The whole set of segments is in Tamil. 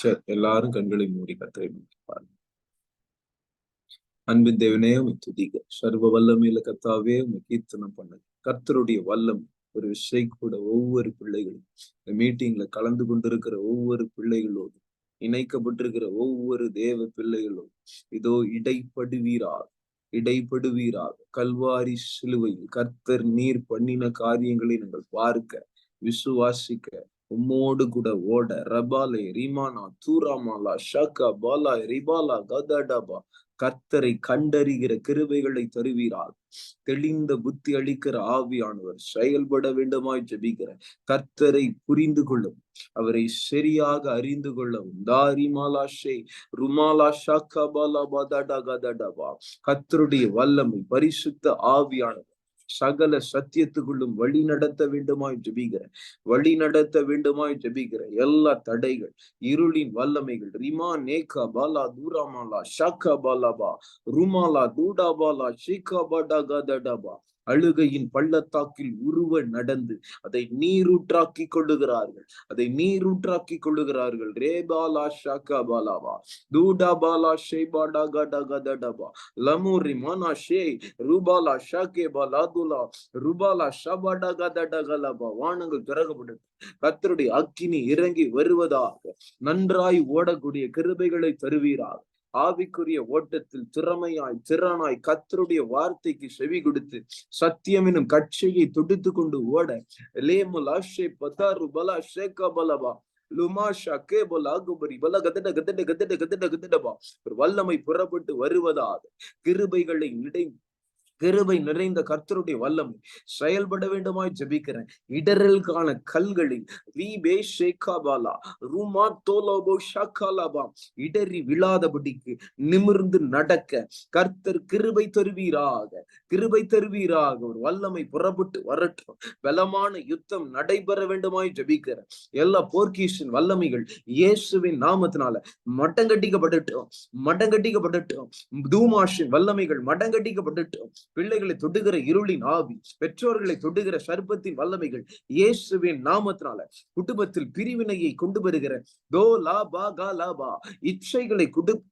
சரி, எல்லாரும் கண்களை மூடி கர்த்தரை நோக்கி பாருங்க. அன்பின் தேவனே உம்மை துதிக்க, சர்வ வல்லமையில கர்த்தாவே உம்மை கீர்த்தனம் பண்ணுங்க. கர்த்தருடைய வல்லம் ஒரு விஷயம் கூட ஒவ்வொரு பிள்ளைகளும் இந்த மீட்டிங்ல கலந்து கொண்டிருக்கிற ஒவ்வொரு பிள்ளைகளோடு இணைக்கப்பட்டிருக்கிற ஒவ்வொரு தேவ பிள்ளைகளோடு இதோ இடைப்படுவீராக கல்வாரி சிலுவையில் கர்த்தர் நீர் பண்ணின காரியங்களை நாங்கள் பார்க்க விசுவாசிக்க உம்மோடு கூட ஓட ரபாலே ரிமானா தூராமாலா ஷாக்கா பாலா ரிபாலா கதடபா கர்த்தரை கண்டறிகிற கிருபைகளை தருவீராக. தெளிந்த புத்தி அளிக்கிற ஆவியானவர் செயல்பட வேண்டுமாய் ஜெபிக்கிற கர்த்தரை புரிந்து கொள்ளவும் அவரை சரியாக அறிந்து கொள்ளவும் தாரிமாலாஷே ருமாலா ஷாக்கா பாலா பாதடா கதடபா கர்த்தருடைய வல்லமை பரிசுத்த ஆவியானவர் சகல சத்தியத்துக்குள்ளும் வழி நடத்த வேண்டுமாய் ஜெபிக்கிற எல்லா தடைகள் இருளின் வல்லமைகள் ரிமா நேகா பாலா தூராமாலா ஷாக்கா பாலாபா ருமாலா தூடாபாலா ஷீகா பாடா கதடபா அழுகையின் பள்ளத்தாக்கில் உருவ நடந்து அதை நீரூற்றாக்கி கொள்ளுகிறார்கள் ரேபாலா ஷாக்கா பாலாபா தூடாபாலா ஷேபாடா கட கதடபா லமுரி மனா ஷே ரூபாலா ஷாக்கே பாலாதுலா ருபாலா ஷபாடா கதடகலபா வானங்கள் திறக்கப்பட்டது. கர்த்தருடைய அக்கினி இறங்கி வருவதாக நன்றாய் ஓடக்கூடிய கிருபைகளை தருவீராக. ஆவிக்குரிய ஓட்டத்தில் திறனாய் கர்த்தருடைய வார்த்தைக்கு செவி கொடுத்து சத்தியம் எனும் கட்சியை தொடுத்து கொண்டு ஓட லேமுலா ஷே பதாரு பலா ஷேகா பலபா லுமாஷா கேபல் ஆகுபரி பல கதட கதட கதட கதட கதடபா ஒரு வல்லமை புறப்பட்டு வருவதாக கிருபை நிறைந்த கர்த்தருடைய வல்லமை செயல்பட வேண்டுமாய் ஜெபிக்கிறேன். இடரலுக்கான கல்களில் இடறி விழாதபடிக்கு நிமிர்ந்து நடக்க கர்த்தர் கிருபை தருவீராக. ஒரு வல்லமை புறப்பட்டு வரட்டும். பலமான யுத்தம் நடைபெற வேண்டுமாய் ஜெபிக்கிறேன். எல்லா போர்க்கீசின் வல்லமைகள் இயேசுவின் நாமத்தினால மடங்கட்டிக்கப்படட்டும். தூமாஷின் வல்லமைகள் மடங்கட்டிக்கப்படட்டும். பிள்ளைகளை தொடுகிற இருளின் ஆவி, பெற்றோர்களை தொடுகிற சர்ப்பத்தின் வல்லமைகள் இயேசுவின் நாமத்தினால குடும்பத்தில் பிரிவினையை கொண்டு வருகிற இச்சைகளை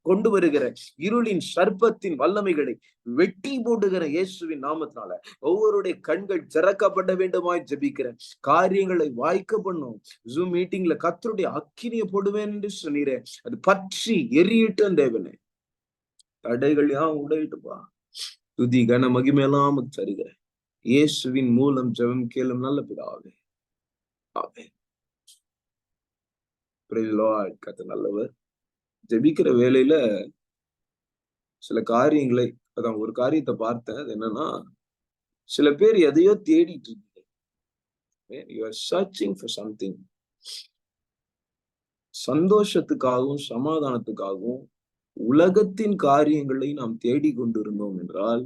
கொண்டு வருகிற இருளின் சர்ப்பத்தின் வல்லமைகளை வெட்டி போடுகிற இயேசுவின் நாமத்தினால ஒவ்வொருடைய கண்கள் திறக்கப்பட வேண்டுமாய் ஜெபிக்கிறேன். காரியங்களை வாய்க்க பண்ணும். ஜூம் மீட்டிங்ல கர்த்தருடைய அக்கினியை போடுவேன் என்று சொன்னீரேன். அது பற்றி எரியட்டும் தேவனே. தடைகள் உடையிட்டுப்பா. துதி கன மகிமையெல்லாம் தருகிறேன். இயேசுவின் மூலம் ஜெபம் கேளும் நல்ல பிதாவே. ஆமென். Praise the Lord. கர்த்தர் நல்லவர். ஜெபிக்கிற வேளையில சில காரியங்களை அதான் ஒரு காரியத்தை பார்த்தேன். அது என்னன்னா, சில பேர் எதையோ தேடிட்டு இருக்கீங்க. You are searching for something. சந்தோஷத்துக்காகவும் சமாதானத்துக்காகவும் உலகத்தின் காரியங்களை நாம் தேடிக்கொண்டிருந்தோம் என்றால்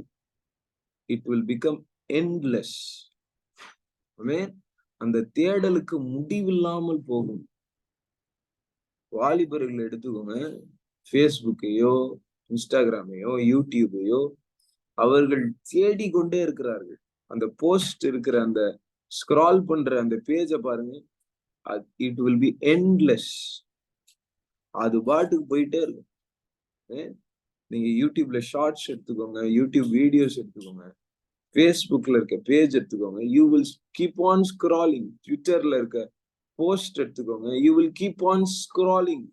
it will become endless. அந்த தேடலுக்கு முடிவில்லாமல் போகும். வாலிபர்கள் எடுத்துக்கோங்க, ஃபேஸ்புக்கையோ இன்ஸ்டாகிராமையோ யூடியூபையோ அவர்கள் தேடிக்கொண்டே இருக்கிறார்கள். அந்த போஸ்ட் இருக்கிற அந்த ஸ்க்ரால் பண்ற அந்த பேஜை பாருங்க, இட் வில் பி எண்ட்லெஸ். அது பாட்டுக்கு போயிட்டே இருக்கும். நீங்க யூடியூப்ல ஷார்ட்ஸ் எடுத்துக்கோங்க, யூடியூப் வீடியோஸ் எடுத்துக்கோங்க, ஃபேஸ்புக்ல இருக்க பேஜ் எடுத்துக்கோங்க, you will keep on scrolling. ட்விட்டர்ல இருக்க போஸ்ட் எடுத்துக்கோங்க, you will keep on scrolling.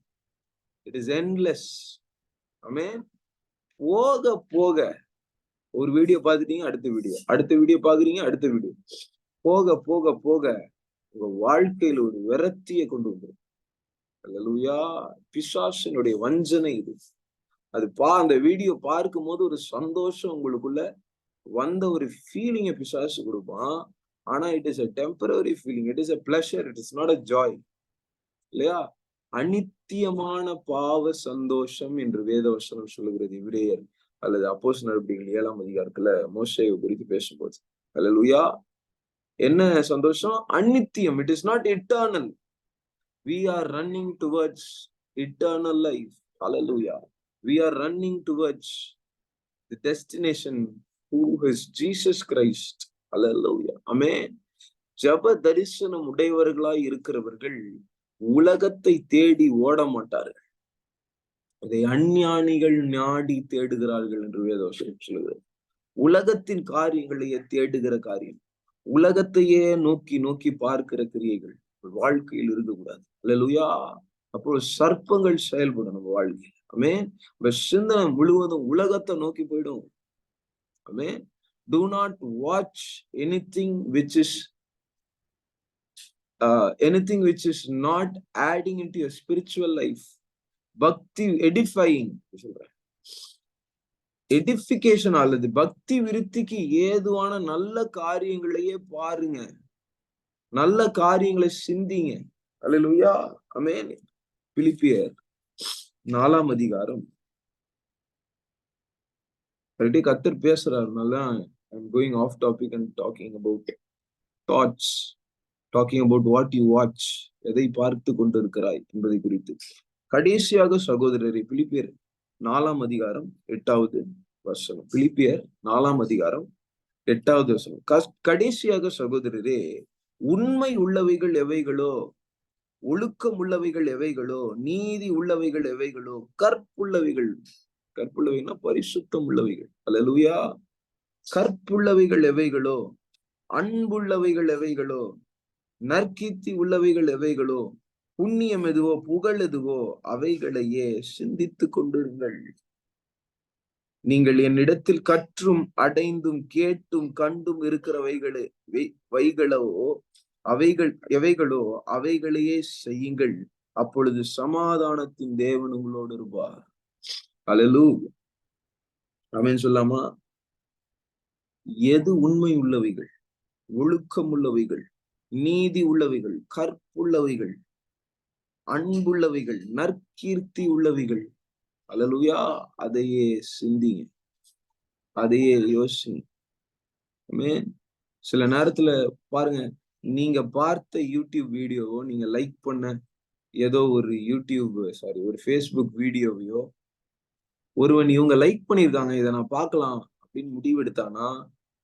It is endless. ஆமென். போக போக ஒரு வீடியோ பார்த்துட்டீங்க, அடுத்த வீடியோ பாக்குறீங்க, அடுத்த வீடியோ போக போக போக உங்க வாழ்க்கையில ஒரு விரக்தியை கொண்டு வந்துடும். அல்லேலூயா. பிசாசினுடைய வஞ்சனை இது. அந்த வீடியோ பார்க்கும் போது ஒரு சந்தோஷம் உங்களுக்குள்ள வந்த ஒரு ஃபீலிங்கை பிசாசு கொடுப்பான். ஆனா it is a temporary feeling. It is a pleasure. It is not a joy. இல்லையா? அநித்தியமான பாவ சந்தோஷம் என்று வேதவசனம் சொல்லுகிறது. இவ்ரேயர் அல்லது அப்போஸ்தலர் நடவடிக்கைகள் 7ஆம் அதிகாரத்துல மோசேயை குறித்து பேசும்போது, அல்லேலூயா. என்ன சந்தோஷம்? அநித்தியம். It is not eternal. We are running towards eternal life. Hallelujah. We are running towards the destination who is Jesus Christ. Hallelujah. Amen. ஜப தரிசனம் உடையவர்களாய் இருக்கிறவர்கள் உலகத்தை தேடி ஓட மாட்டார்கள், இதை அஞ்ஞானிகள் நாடி தேடுகிறார்கள் என்று வேதவசனம் சொல்லுகிறது. உலகத்தின் காரியங்களையே தேடுகிற காரியம், உலகத்தையே நோக்கி நோக்கி பார்க்கிற கிரியைகள் வாழ்க்கையில் இருக்கக்கூடாது. அல்லேலூயா. அப்போ சர்ப்பங்கள் செயல்படும் நம்ம வாழ்க்கையில். ஆமென். நம்ம சிந்தனை முழுவதும் உலகத்தை நோக்கி போயிடும். ஆமென். Do not watch anything which is not adding into your spiritual life. பக்தி edifying சொல்றேன், எடிபிகேஷன் அல்லது பக்தி விருத்திக்கு ஏதுவான நல்ல காரியங்களையே பாருங்க, நல்ல காரியங்களை சிந்திங்க. அல்லேலூயா. ஆமென். பிலிப்பியர் 4ஆம் அதிகாரம் கர்த்தர் பேசுறாருனால I'm going off topic and talking about thoughts, talking about what you watch, எதை பார்த்து கொண்டிருக்கிறாய் என்பதை குறித்து. கடைசியாக சகோதரரை, பிலிப்பியர் 4ஆம் அதிகாரம் 8வது வசனம். பிலிப்பியர் 4ஆம் அதிகாரம் 8வது வசனம். கடைசியாக சகோதரரே, உண்மை உள்ளவைகள் எவைகளோ, ஒழுக்கம் உள்ளவைகள் எவைகளோ, நீதி உள்ளவைகள் எவைகளோ, கற்புள்ளவைகள், கற்புள்ளவைன்னா பரிசுத்தம் உள்ளவைகள், அல்லேலூயா, கற்புள்ளவைகள் எவைகளோ, அன்புள்ளவைகள் எவைகளோ, நற்கீர்த்தி உள்ளவைகள் எவைகளோ, புண்ணியம் எதுவோ, புகழ் எதுவோ, அவைகளையே சிந்தித்துக் கொண்டிருங்கள். நீங்கள் என்னிடத்தில் கற்றும் அடைந்தும் கேட்டும் கண்டும் இருக்கிறவைகளோ எவைகளோ அவைகளையே செய்யுங்கள், அப்பொழுது சமாதானத்தின் தேவன் உங்களோடு இருப்பார். அல்லேலூயா. ஆமென் சொல்லாமா? எது உண்மை உள்ளவைகள், ஒழுக்கம் உள்ளவைகள், நீதி உள்ளவைகள், கற்புள்ளவைகள், அன்புள்ளவைகள், நற்கீர்த்தி உள்ளவைகள், அல்லேலூயா, அதையே சிந்திங்க, அதையே யோசிங்க. ஆமென். சில நேரத்துல பாருங்க, நீங்க பார்த்த யூடியூப் வீடியோவோ, நீங்க லைக் பண்ண ஏதோ ஒரு ஒரு ஃபேஸ்புக் வீடியோவையோ ஒருவன் இவங்க லைக் பண்ணியிருக்காங்க, இதை நான் பார்க்கலாம் அப்படின்னு முடிவெடுத்தானா,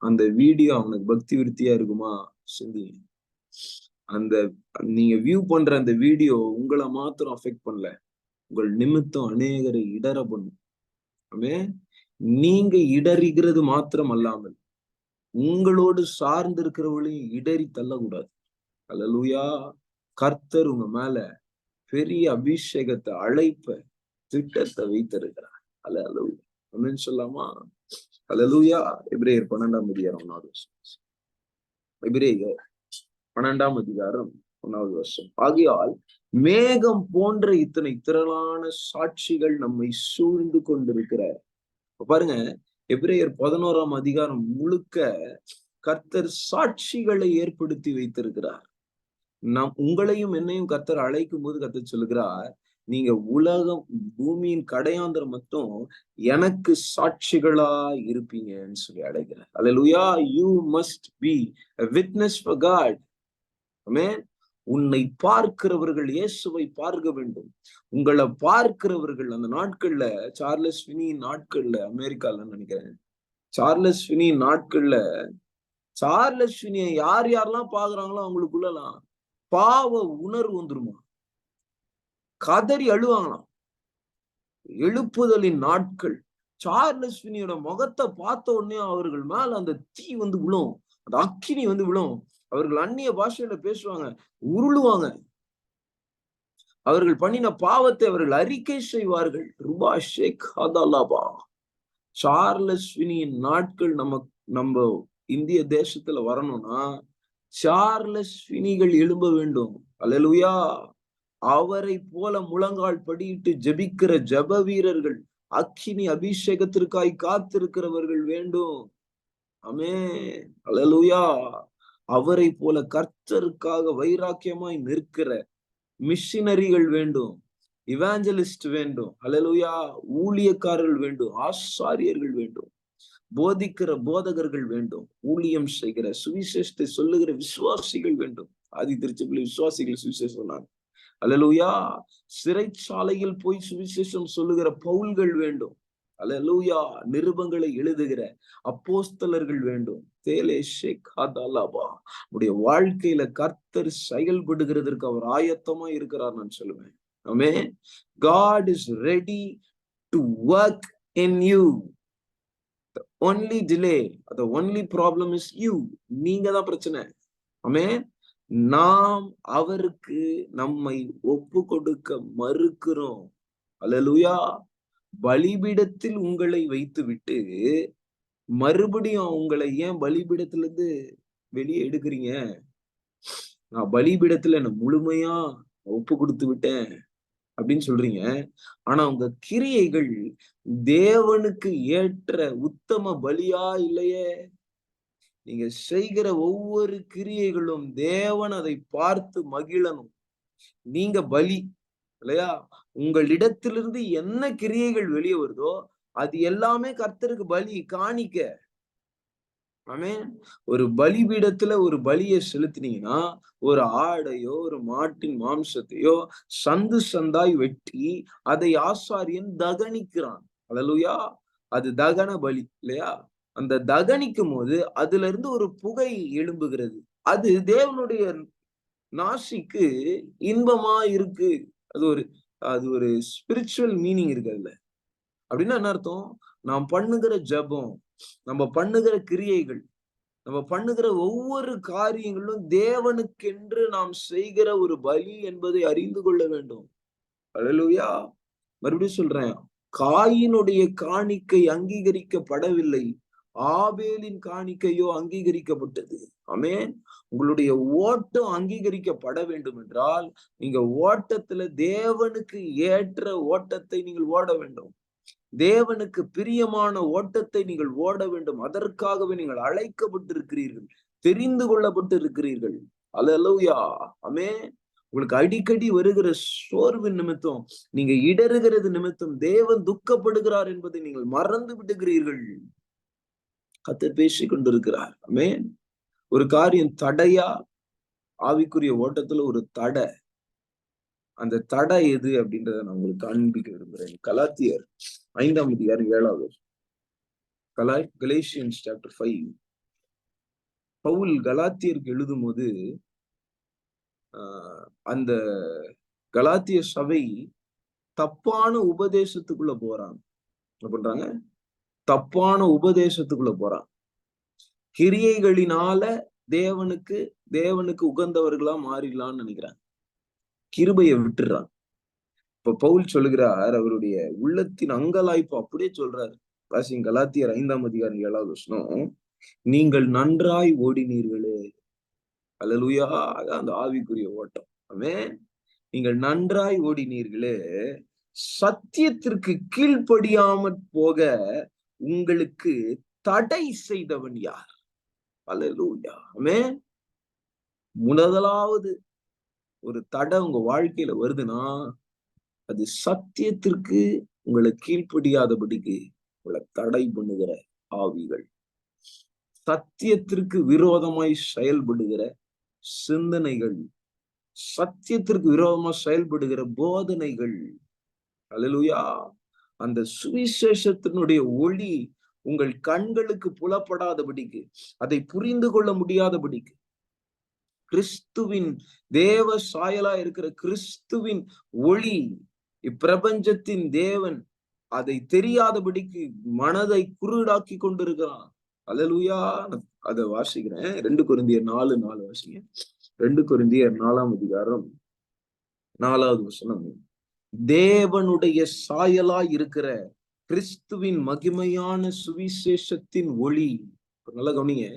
அந்த வீடியோ அவனுக்கு பக்தி விருத்தியா இருக்குமா? சிந்திங்க. அந்த நீங்க வியூ பண்ற அந்த வீடியோ உங்களை மாத்திரம் அஃபெக்ட் பண்ணல, உங்கள் நிமித்தம் அநேகரை இடற பண்ணும். ஆமென். நீங்க இடறுகிறது மாத்திரம் அல்லாமல் உங்களோடு சார்ந்து இருக்கிறவங்களையும் இடறி தள்ளக்கூடாது. அல்லேலூயா. கர்த்தர் உங்க மேல பெரிய அபிஷேகத்தை, அழைப்ப, திட்டத்தை வைத்திருக்கிறார். அல்லேலூயா. ஆமென் சொல்லாமா? அல்லேலூயா. எபிரேயர் 12ஆம் அதிகாரம் 1வது வசனம். எபிரேயர் 12ஆம் அதிகாரம் 1வது வசனம். ஆகையால் மேகம் போன்ற இத்தனை திரளான சாட்சிகள் நம்மை சூழ்ந்து கொண்டிருக்கிறார். பாருங்க, எபிரேயர் 11ஆம் அதிகாரம் முழுக்க கர்த்தர் சாட்சிகளை ஏற்படுத்தி வைத்திருக்கிறார். உங்களையும் என்னையும் கர்த்தர் அழைக்கும் போது கர்த்தர் சொல்லுகிறார், நீங்க உலகம் பூமியின் கடையாந்தரம் மட்டும் எனக்கு சாட்சிகளா இருப்பீங்கன்னு சொல்லி அழைக்கிறார். அல்லேலூயா. You must be a witness for God. ஆமென். உன்னை பார்க்கிறவர்கள் இயேசுவை பார்க்க வேண்டும். உங்களை பார்க்கிறவர்கள் அந்த நாட்கள்ல, சார்லஸ் ஃபினி நாட்கள்ல, அமெரிக்கால நினைக்கிறேன், சார்லஸ் ஃபினி நாட்கள்ல, சார்லஸ் ஃபினியை யார் யாரெல்லாம் பாக்குறாங்களோ அவங்களுக்குள்ளலாம் பாவ உணர்வு வந்துருமா, கதறி அழுவாங்களாம். எழுப்புதலின் நாட்கள். சார்லஸ் ஃபினியோட முகத்தை பார்த்த உடனே அவர்கள் மேல அந்த தீ வந்து விழும், அந்த அக்கினி வந்து விழும். அவர்கள் அந்நிய பாஷையில பேசுவாங்க, உருளுவாங்க. அவர்கள் பண்ணின பாவத்தை அவர்கள் அறிக்கை செய்வார்கள். ரூபா ஷேக் ஹதலாபா. சார்லஸ் ஃபினியின் நாட்கள் நம்ம இந்திய தேசத்துல வரணும்னா சார்லஸ் ஃபினிகள் எழும்ப வேண்டும். அல்லேலூயா. அவரை போல முழங்கால் படியிட்டு ஜெபிக்கிற ஜெப வீரர்கள், அக்கினி அபிஷேகத்திற்காய் காத்திருக்கிறவர்கள் வேண்டும். ஆமென். அல்லேலூயா. அவரை போல கர்த்தருக்காக வைராக்கியமாய் நிற்கிற மிஷினரிகள் வேண்டும், இவாஞ்சலிஸ்ட் வேண்டும். அல்லேலூயா. ஊழியக்காரர்கள் வேண்டும், ஆசாரியர்கள் வேண்டும், போதிக்கிற போதகர்கள் வேண்டும், ஊழியம் செய்கிற சுவிசேஷத்தை சொல்லுகிற விசுவாசிகள் வேண்டும். ஆதி திருச்சபையில் விசுவாசிகள் சுவிசேஷம் சொன்னாங்க. அல்லேலூயா. சிறைச்சாலையில் போய் சுவிசேஷம் சொல்லுகிற பவுல்கள் வேண்டும். அல்லேலூயா. நிருபங்களை எழுதுகிற அப்போஸ்தலர்கள் வேண்டும். உடைய வாழ்க்கையில கர்த்தர் செயல்படுகிறதற்கு அவர் ஆயத்தமா இருக்கிறார் நான் சொல்லுவேன். ஆமென். God is ready to work in you. The only delay, the only problem is you. நீங்க தான் பிரச்சனை. ஆமென். நாம் அவருக்கு நம்மை ஒப்பு கொடுக்க மறுக்கிறோம். அல்லேலூயா. பலிபீடத்தில் உங்களை வைத்து விட்டு மறுபடியும் உங்களை ஏன் பலிபீடத்திலிருந்து வெளியே எடுக்கிறீங்க? நான் பலிபீடத்துல என்ன முழுமையா ஒப்பு கொடுத்து விட்டேன் அப்படின்னு சொல்றீங்க. ஆனா உங்க கிரியைகள் தேவனுக்கு ஏற்ற உத்தம பலியா இல்லையே. நீங்க செய்கிற ஒவ்வொரு கிரியைகளும் தேவன் அதை பார்த்து மகிழணும். நீங்க பலி இல்லையா? உங்களிடத்திலிருந்து என்ன கிரியைகள் வெளியே வருதோ அது எல்லாமே கர்த்தருக்கு பலி, காணிக்க. ஆமென். ஒரு பலிபீடத்துல ஒரு பலியை செலுத்தினீங்கன்னா ஒரு ஆடையோ ஒரு மாட்டின் மாம்சத்தையோ சந்து சந்தாய் வெட்டி அதை ஆசாரியன் தகனிக்கிறான். அல்லேலூயா. அது தகன பலி இல்லையா? அந்த தகனிக்கும் போது அதுல இருந்து ஒரு புகை எழும்புகிறது. அது தேவனுடைய நாசிக்கு இன்பமா இருக்கு. அது ஒரு ஸ்பிரிச்சுவல் மீனிங் இருக்கு அதுல. அப்படின்னா என்ன அர்த்தம்? நாம் பண்ணுகிற ஜெபம், நம்ம பண்ணுகிற கிரியைகள், நம்ம பண்ணுகிற ஒவ்வொரு காரியங்களும் தேவனுக்கென்று நாம் செய்கிற ஒரு பலி என்பதை அறிந்து கொள்ள வேண்டும். அல்லேலூயா. மறுபடியும் சொல்றேன், காயினுடைய காணிக்கை அங்கீகரிக்கப்படவில்லை, ஆபேலின் காணிக்கையோ அங்கீகரிக்கப்பட்டது. ஆமென். உங்களுடைய ஓட்டம் அங்கீகரிக்கப்பட வேண்டும் என்றால் நீங்க ஓட்டத்துல தேவனுக்கு ஏற்ற ஓட்டத்தை நீங்கள் ஓட வேண்டும். தேவனுக்கு பிரியமான ஓட்டத்தை நீங்கள் ஓட வேண்டும். அதற்காகவே நீங்கள் அழைக்கப்பட்டிருக்கிறீர்கள், தெரிந்து கொள்ளப்பட்டிருக்கிறீர்கள். அல்லேலூயா. ஆமென். உங்களுக்கு அடிக்கடி வருகிற சோர்வின் நிமித்தம், நீங்க இடறுகிறது நிமித்தம் தேவன் துக்கப்படுகிறார் என்பதை நீங்கள் மறந்து விடுகிறீர்கள். கர்த்தர் பேசிக் கொண்டிருக்கிறார். ஆமென். ஒரு காரியம் தடையா, ஆவிக்குரிய ஓட்டத்துல ஒரு தடை. அந்த தடை எது அப்படின்றத நான் உங்களுக்கு காண்பிக்க விரும்புறேன். கலாத்தியர் 5ஆம் அதிகாரம் 7வது. Galatians chapter 5. பவுல் கலாத்தியருக்கு எழுதும் போது அந்த கலாத்திய சபை தப்பான உபதேசத்துக்குள்ள போறாங்க. என்ன பண்றாங்க? தப்பான உபதேசத்துக்குள்ள போறாங்க. கிரியைகளினால தேவனுக்கு உகந்தவர்களா மாறிடலாம்னு நினைக்கிறாங்க. கிருபையை விட்டுறாங்க. இப்ப பவுல் சொல்லுகிறார், அவருடைய உள்ளத்தின் அங்கலாய்ப்பு அப்படியே சொல்றாரு. வாசிங்க கலாத்தியர் 5ஆம் அதிகாரம் 7வது வசனம். நீங்கள் நன்றாய் ஓடினீர்களே. அல்லேலூயா. அந்த ஆவிக்குரிய ஓட்டம். ஆமென். நீங்கள் நன்றாய் ஓடினீர்களே, சத்தியத்திற்கு கீழ்ப்படியாமற் போக உங்களுக்கு தடை செய்தவன் யார்? அல்லேலூயா. ஆமென். முதலாவது ஒரு தடை உங்க வாழ்க்கையில வருதுன்னா அது சத்தியத்திற்கு உங்களை கீழ்ப்படியாதபடிக்கு உங்களை தடை பண்ணுகிற ஆவிகள், சத்தியத்திற்கு விரோதமாய் செயல்படுகிற சிந்தனைகள், சத்தியத்திற்கு விரோதமா செயல்படுகிற போதனைகள். அல்லேலூயா. அந்த சுவிசேஷத்தினுடைய ஒளி உங்கள் கண்களுக்கு புலப்படாதபடிக்கு, அதை புரிந்து கொள்ள முடியாதபடிக்கு, கிறிஸ்துவின் தேவ சாயலா இருக்கிற கிறிஸ்துவின் ஒளி, இப்பிரபஞ்சத்தின் தேவன் அதை தெரியாதபடிக்கு மனதை குருடாக்கி கொண்டிருக்கிறான். அல்லேலூயா. அதை வாசிக்கிறேன். 2 கொரிந்தியர் 4:4 வாசிங்க. 2 கொரிந்தியர் 4ஆம் அதிகாரம் 4வது வசனம். தேவனுடைய சாயலா இருக்கிற கிறிஸ்துவின் மகிமையான சுவிசேஷத்தின் ஒளி. நல்லா கவனிங்க.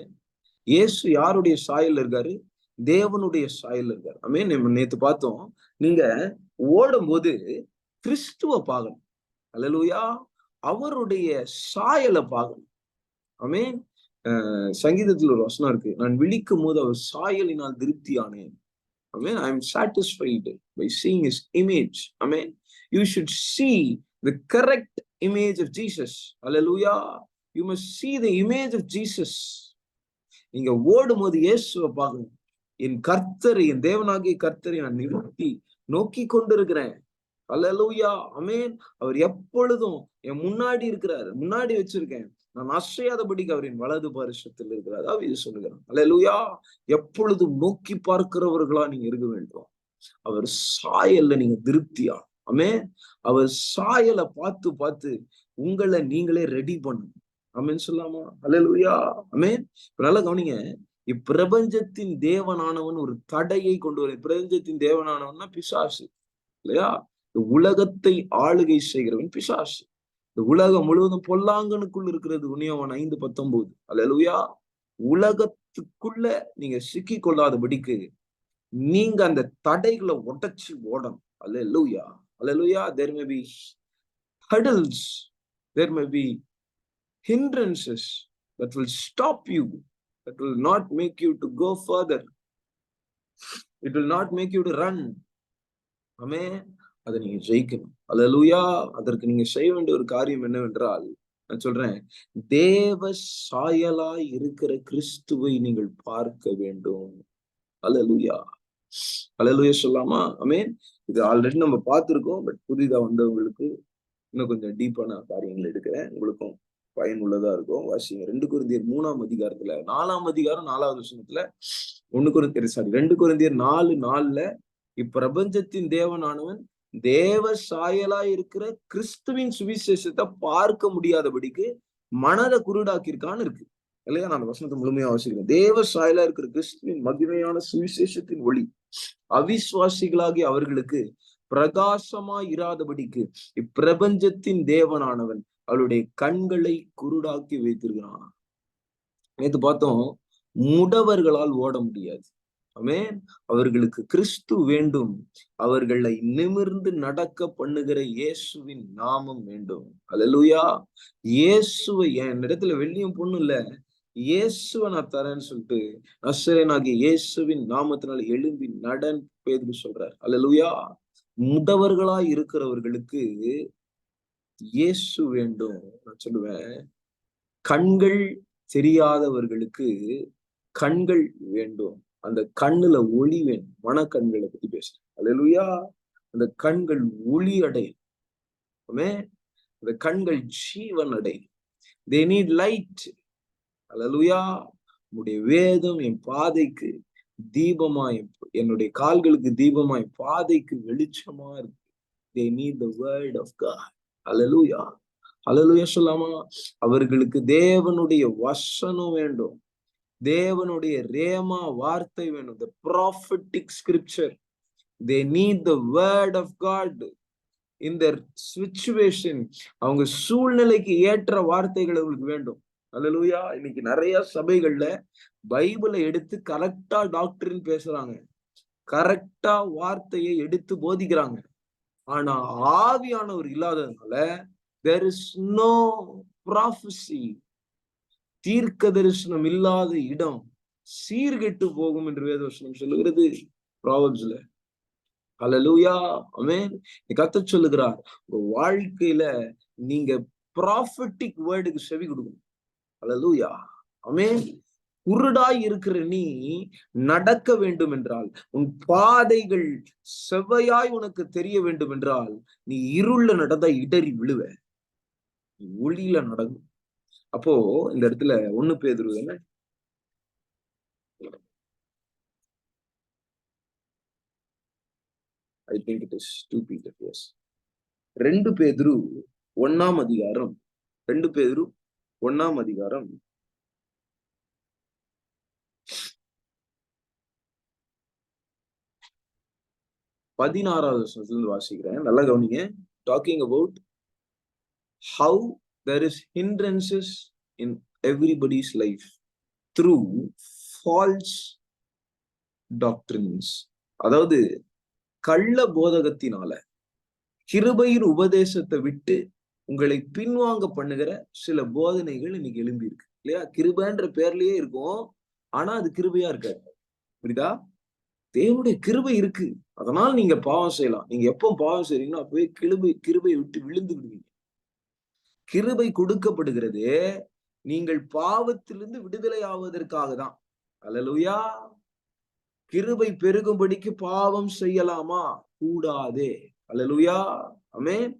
இயேசு யாருடைய சாயல் இருக்காரு? தேவனுடைய சாயல் இருக்காரு. ஆமென். நம்ம நேத்து பார்த்தோம். நீங்க ஓடும் போது கிறிஸ்துவ பார்க்கணும். அல்லேலூயா. அவருடைய சாயலை பார்க்கணும். ஆமென். சங்கீதத்தில் ஒரு வசனம் இருக்கு, நான் விழிக்கும் போது அவர் சாயலினால் திருப்தி ஆனேன். Amen. I am satisfied by seeing his image. Amen. You should see the correct image of Jesus. Hallelujah. You must see the image of Jesus. நீங்க ஓடும் போது இயேசுவை பார்க்கணும். என் கர்த்தரை, என் தேவனாகிய கர்த்தரை நான் நோக்கி கொண்டிருக்கிறேன். அல்லேலூயா, ஆமென். அவர் எப்பொழுதும் என் முன்னாடி இருக்கிறாரு, முன்னாடி வச்சிருக்கேன், நான் அசையாதபடிக்கு அவரின் வலது பரிசத்தில் இருக்கிறார். இது சொல்லுகிறான். அல்லேலூயா. எப்பொழுதும் நோக்கி பார்க்கிறவர்களா நீங்க இருக்க வேண்டும். அவர் சாயல்ல நீங்க திருப்தியா, ஆமென். அவர் சாயலை பார்த்து பார்த்து உங்களை நீங்களே ரெடி பண்ணணும். ஆமென் சொல்லாமா? அல்லேலூயா, ஆமென். நல்லா கவனிங்க. இப்பிரபஞ்சத்தின் தேவனானவன் ஒரு தடையை கொண்டு வர. பிரபஞ்சத்தின் தேவனானவன்னா பிசாசு இல்லையா? இந்த உலகத்தை ஆளுகை செய்கிறவன் பிசாசு. இந்த உலகம் முழுவதும் பொல்லாங்கனுக்குள் இருக்கிறது. உன்னியவன் 5:19. அல்லேலூயா. உலகத்துக்குள்ள நீங்க சிக்கி கொள்ளாதபடிக்கு நீங்க அந்த தடைகளை உடைச்சு ஓடணும். அல்லேலூயா, அல்லேலூயா. There may be hurdles, there may be hindrances that will stop you, that will not make you to go further, it will not make you to run. ஆமென். அதை நீங்க ஜெயிக்கணும். அல்லேலூயா. அதற்கு நீங்க செய்ய வேண்டிய ஒரு காரியம் என்னவென்றால், நான் சொல்றேன், தேவ சாயலாய் இருக்கிற கிறிஸ்துவை நீங்கள் பார்க்க வேண்டும். அல்லேலூயா, அல்லேலூயா சொல்லாமா? ஆமென். இது ஆல்ரெடி நம்ம பார்த்திருக்கோம். பட் புதிதா வந்தவங்களுக்கு இன்னும் கொஞ்சம் டீப்பான காரியங்கள் எடுக்கிறேன். உங்களுக்கும் பயனுள்ளதா இருக்கும். வாசிங்க. 2 கொரிந்தியர் 3ஆம் அதிகாரத்துல 4ஆம் அதிகாரம் 4வது வசனத்துல 2 கொரிந்தியர் 4:4 இப்பிரபஞ்சத்தின் தேவனானவன் தேவ சாயலாய் இருக்கிற கிறிஸ்துவின் சுவிசேஷத்தை பார்க்க முடியாதபடிக்கு மனதை குருடாக்கியிருக்கான்னு இருக்கு இல்லையா? நான் அந்த வசனத்தை முழுமையா வாசிக்கிறேன். தேவ சாயலா இருக்கிற கிறிஸ்துவின் மகிமையான சுவிசேஷத்தின் ஒளி அவிசுவாசிகளாகி அவர்களுக்கு பிரகாசமாய் இராதபடிக்கு இப்பிரபஞ்சத்தின் தேவனானவன் அவளுடைய கண்களை குருடாக்கி வைத்திருக்கிறான். நேத்து பார்த்தோம், முடவர்களால் ஓட முடியாது. ஆமென். அவர்களுக்கு கிறிஸ்து வேண்டும். அவர்களை நிமிர்ந்து நடக்க பண்ணுகிற இயேசுவின் நாமம் வேண்டும். அல்லேலூயா. இயேசுவை, என் இடத்துல வெள்ளியும் பொண்ணு இல்ல, இயேசுவை நான் தரேன்னு சொல்லிட்டு நசரேயனாகிய இயேசுவின் நாமத்தினால எழும்பி நடன்னு பேதுரு சொல்றார். அல்லேலூயா. முடவர்களா இருக்கிறவர்களுக்கு இயேசு வேண்டும். நான் சொல்லுவேன், கண்கள் தெரியாதவர்களுக்கு கண்கள் வேண்டும். அந்த கண்ணுல ஒளி வேணும். மனக்கண்களை பத்தி பேசுறேன். அல்லேலூயா. அந்த கண்கள் ஒளி அடையும். அந்த கண்கள் ஜீவன் அடையும். they need light. அல்லேலூயா. உன்னுடைய வேதம் என் பாதைக்கு தீபமாய், என்னுடைய கால்களுக்கு தீபமாய், பாதைக்கு வெளிச்சமா இருக்கு. they need the word of God. அல்லேலூயா, அல்லேலூயா சொல்லாமா? அவர்களுக்கு தேவனுடைய வசனம் வேண்டும். தேவனுடைய ரேமா வார்த்தை வேணும். the prophetic scripture. they need the word of God in their situation. அவங்க சூழ்நிலைக்கு ஏற்ற வார்த்தைகள் அவங்களுக்கு வேண்டும். அல்லேலூயா. இன்னைக்கு நிறைய சபைகள்ல பைபிளை எடுத்து கரெக்டா டாக்டரின் பேசுறாங்க, கரெக்டா வார்த்தையை எடுத்து போதிக்கிறாங்க. ஆனா ஆவியானவர் இல்லாததுனால there is no prophecy. தீர்க்க தரிசனம் இல்லாத இடம் சீர்கெட்டு போகும் என்று வேதவசனம் சொல்லுகிறது. ப்ராவர்ப்ஸ்ல. அல்லேலூயா, ஆமென். கர்த்தர் சொல்லுகிறார், உங்க வாழ்க்கையில நீங்க ப்ராஃபட்டிக் வேர்டுக்கு செவி கொடுக்கணும். அல்லேலூயா, ஆமென். குருடாய் இருக்கிற நீ நடக்க வேண்டும் என்றால், உன் பாதைகள் செவ்வையாய் உனக்கு தெரிய வேண்டும் என்றால், நீ இருள நடந்தா இடறி விழுவ. நீ ஒளியில நடக்கும். அப்போ இந்த இடத்துல 1 பேதுரு என்ன, I think it is 2 Peter, yes. 2 பேதுரு 1ஆம் அதிகாரம், 2 பேதுரு 1ஆம் அதிகாரம் 16வது வசனத்திலிருந்து வாசிக்கிறேன். நல்லா கவனிங்க. Talking about how there is hindrances in everybody's life through false doctrines. அதாவது கள்ள போதகத்தினால கிருபையின் உபதேசத்தை விட்டு உங்களை பின்வாங்க பண்ணுகிற சில போதனைகள் இன்னைக்கு எழும்பி இருக்கு இல்லையா? கிருபைன்ற பேர்லயே இருக்கும், ஆனா அது கிருபையா இருக்காது. புரியுதா? தேவனுடைய கிருபை இருக்கு, அதனால நீங்க பாவம் செய்யலாம். நீங்க எப்போ பாவம் செய்றீங்கன்னா அப்பவே கிருபையை விட்டு விழுந்து விடுவீங்க. கிருபை கொடுக்கப்படுகிறது நீங்கள் பாவத்திலிருந்து விடுதலை ஆவதற்காக தான். அல்லேலூயா. கிருபை பெருகும்படிக்கு பாவம் செய்யலாமா? கூடாதே. அல்லேலூயா. ஆமென்.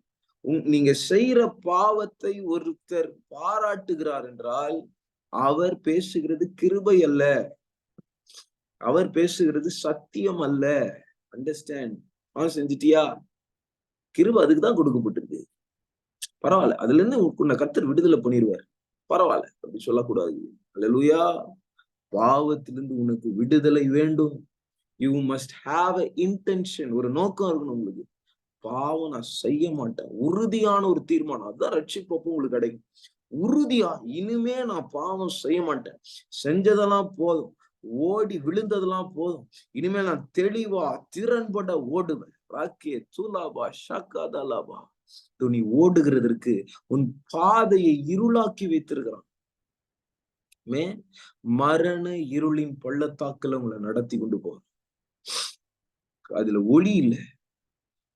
நீங்க செய்யற பாவத்தை ஒருத்தர் பாராட்டுகிறார் என்றால் அவர் பேசுகிறது கிருபை அல்ல, அவர் பேசுகிறது சத்தியம் அல்ல. அண்டர்ஸ்டாண்ட்? செஞ்சிட்டியா? கிருபை அதுக்குதான் கொடுக்கப்பட்டிருக்கு. பரவாயில்ல, அதுல இருந்து உன்னை கர்த்தர் விடுதலை பண்ணிடுவார். பரவாயில்ல, அப்படி சொல்லக்கூடாது. அல்லேலூயா. பாவத்திலிருந்து உனக்கு விடுதலை வேண்டும். You must have a intention. ஒரு நோக்கம் இருக்கணும் உங்களுக்கு. பாவம் நான் செய்ய மாட்டேன், உறுதியான ஒரு தீர்மானம். அதுதான் ரட்சிப்பப்போ உங்களுக்கு கிடைக்கும். உறுதியா இனிமே நான் பாவம் செய்ய மாட்டேன், செஞ்சதெல்லாம் போதும், ஓடி விழுந்ததெல்லாம் போதும், இனிமேல் நான் தெளிவா திறன்பட ஓடுவேன். ராக்கே தூலாபா ஷக்காதலாபா. நீ ஓடுகிறதற்கு உன் பாதையை இருளாக்கி வைத்திருக்கிறான். மரண இருளின் பள்ளத்தாக்குல உங்களை நடத்தி கொண்டு போற, அதுல ஒளி இல்லை.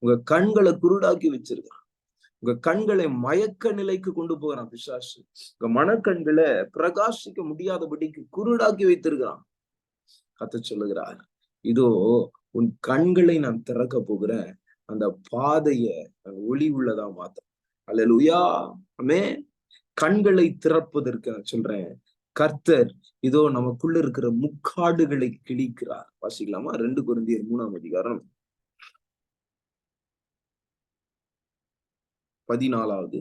உங்க கண்களை குருடாக்கி வச்சிருக்கான். உங்க கண்களை மயக்க நிலைக்கு கொண்டு போகிறான் பிசாசு. உங்க மனக்கண்களை பிரகாசிக்க முடியாதபடிக்கு குருடாக்கி வைத்திருக்கிறான். கர்த்தர் சொல்லுகிறார், இதோ உன் கண்களை நான் திறக்க போகிறேன், அந்த பாதைய ஒளி உள்ளதா மாத்த. அல்லேலூயா. ஆமென். கண்களை திறப்பதற்கு நான் சொல்றேன், கர்த்தர் இதோ நமக்குள்ள இருக்கிற முக்காடுகளை கிழிக்கிறார். வாசிக்கலாமா? 2 கொரிந்தியர் 3ஆம் அதிகாரம் 14வது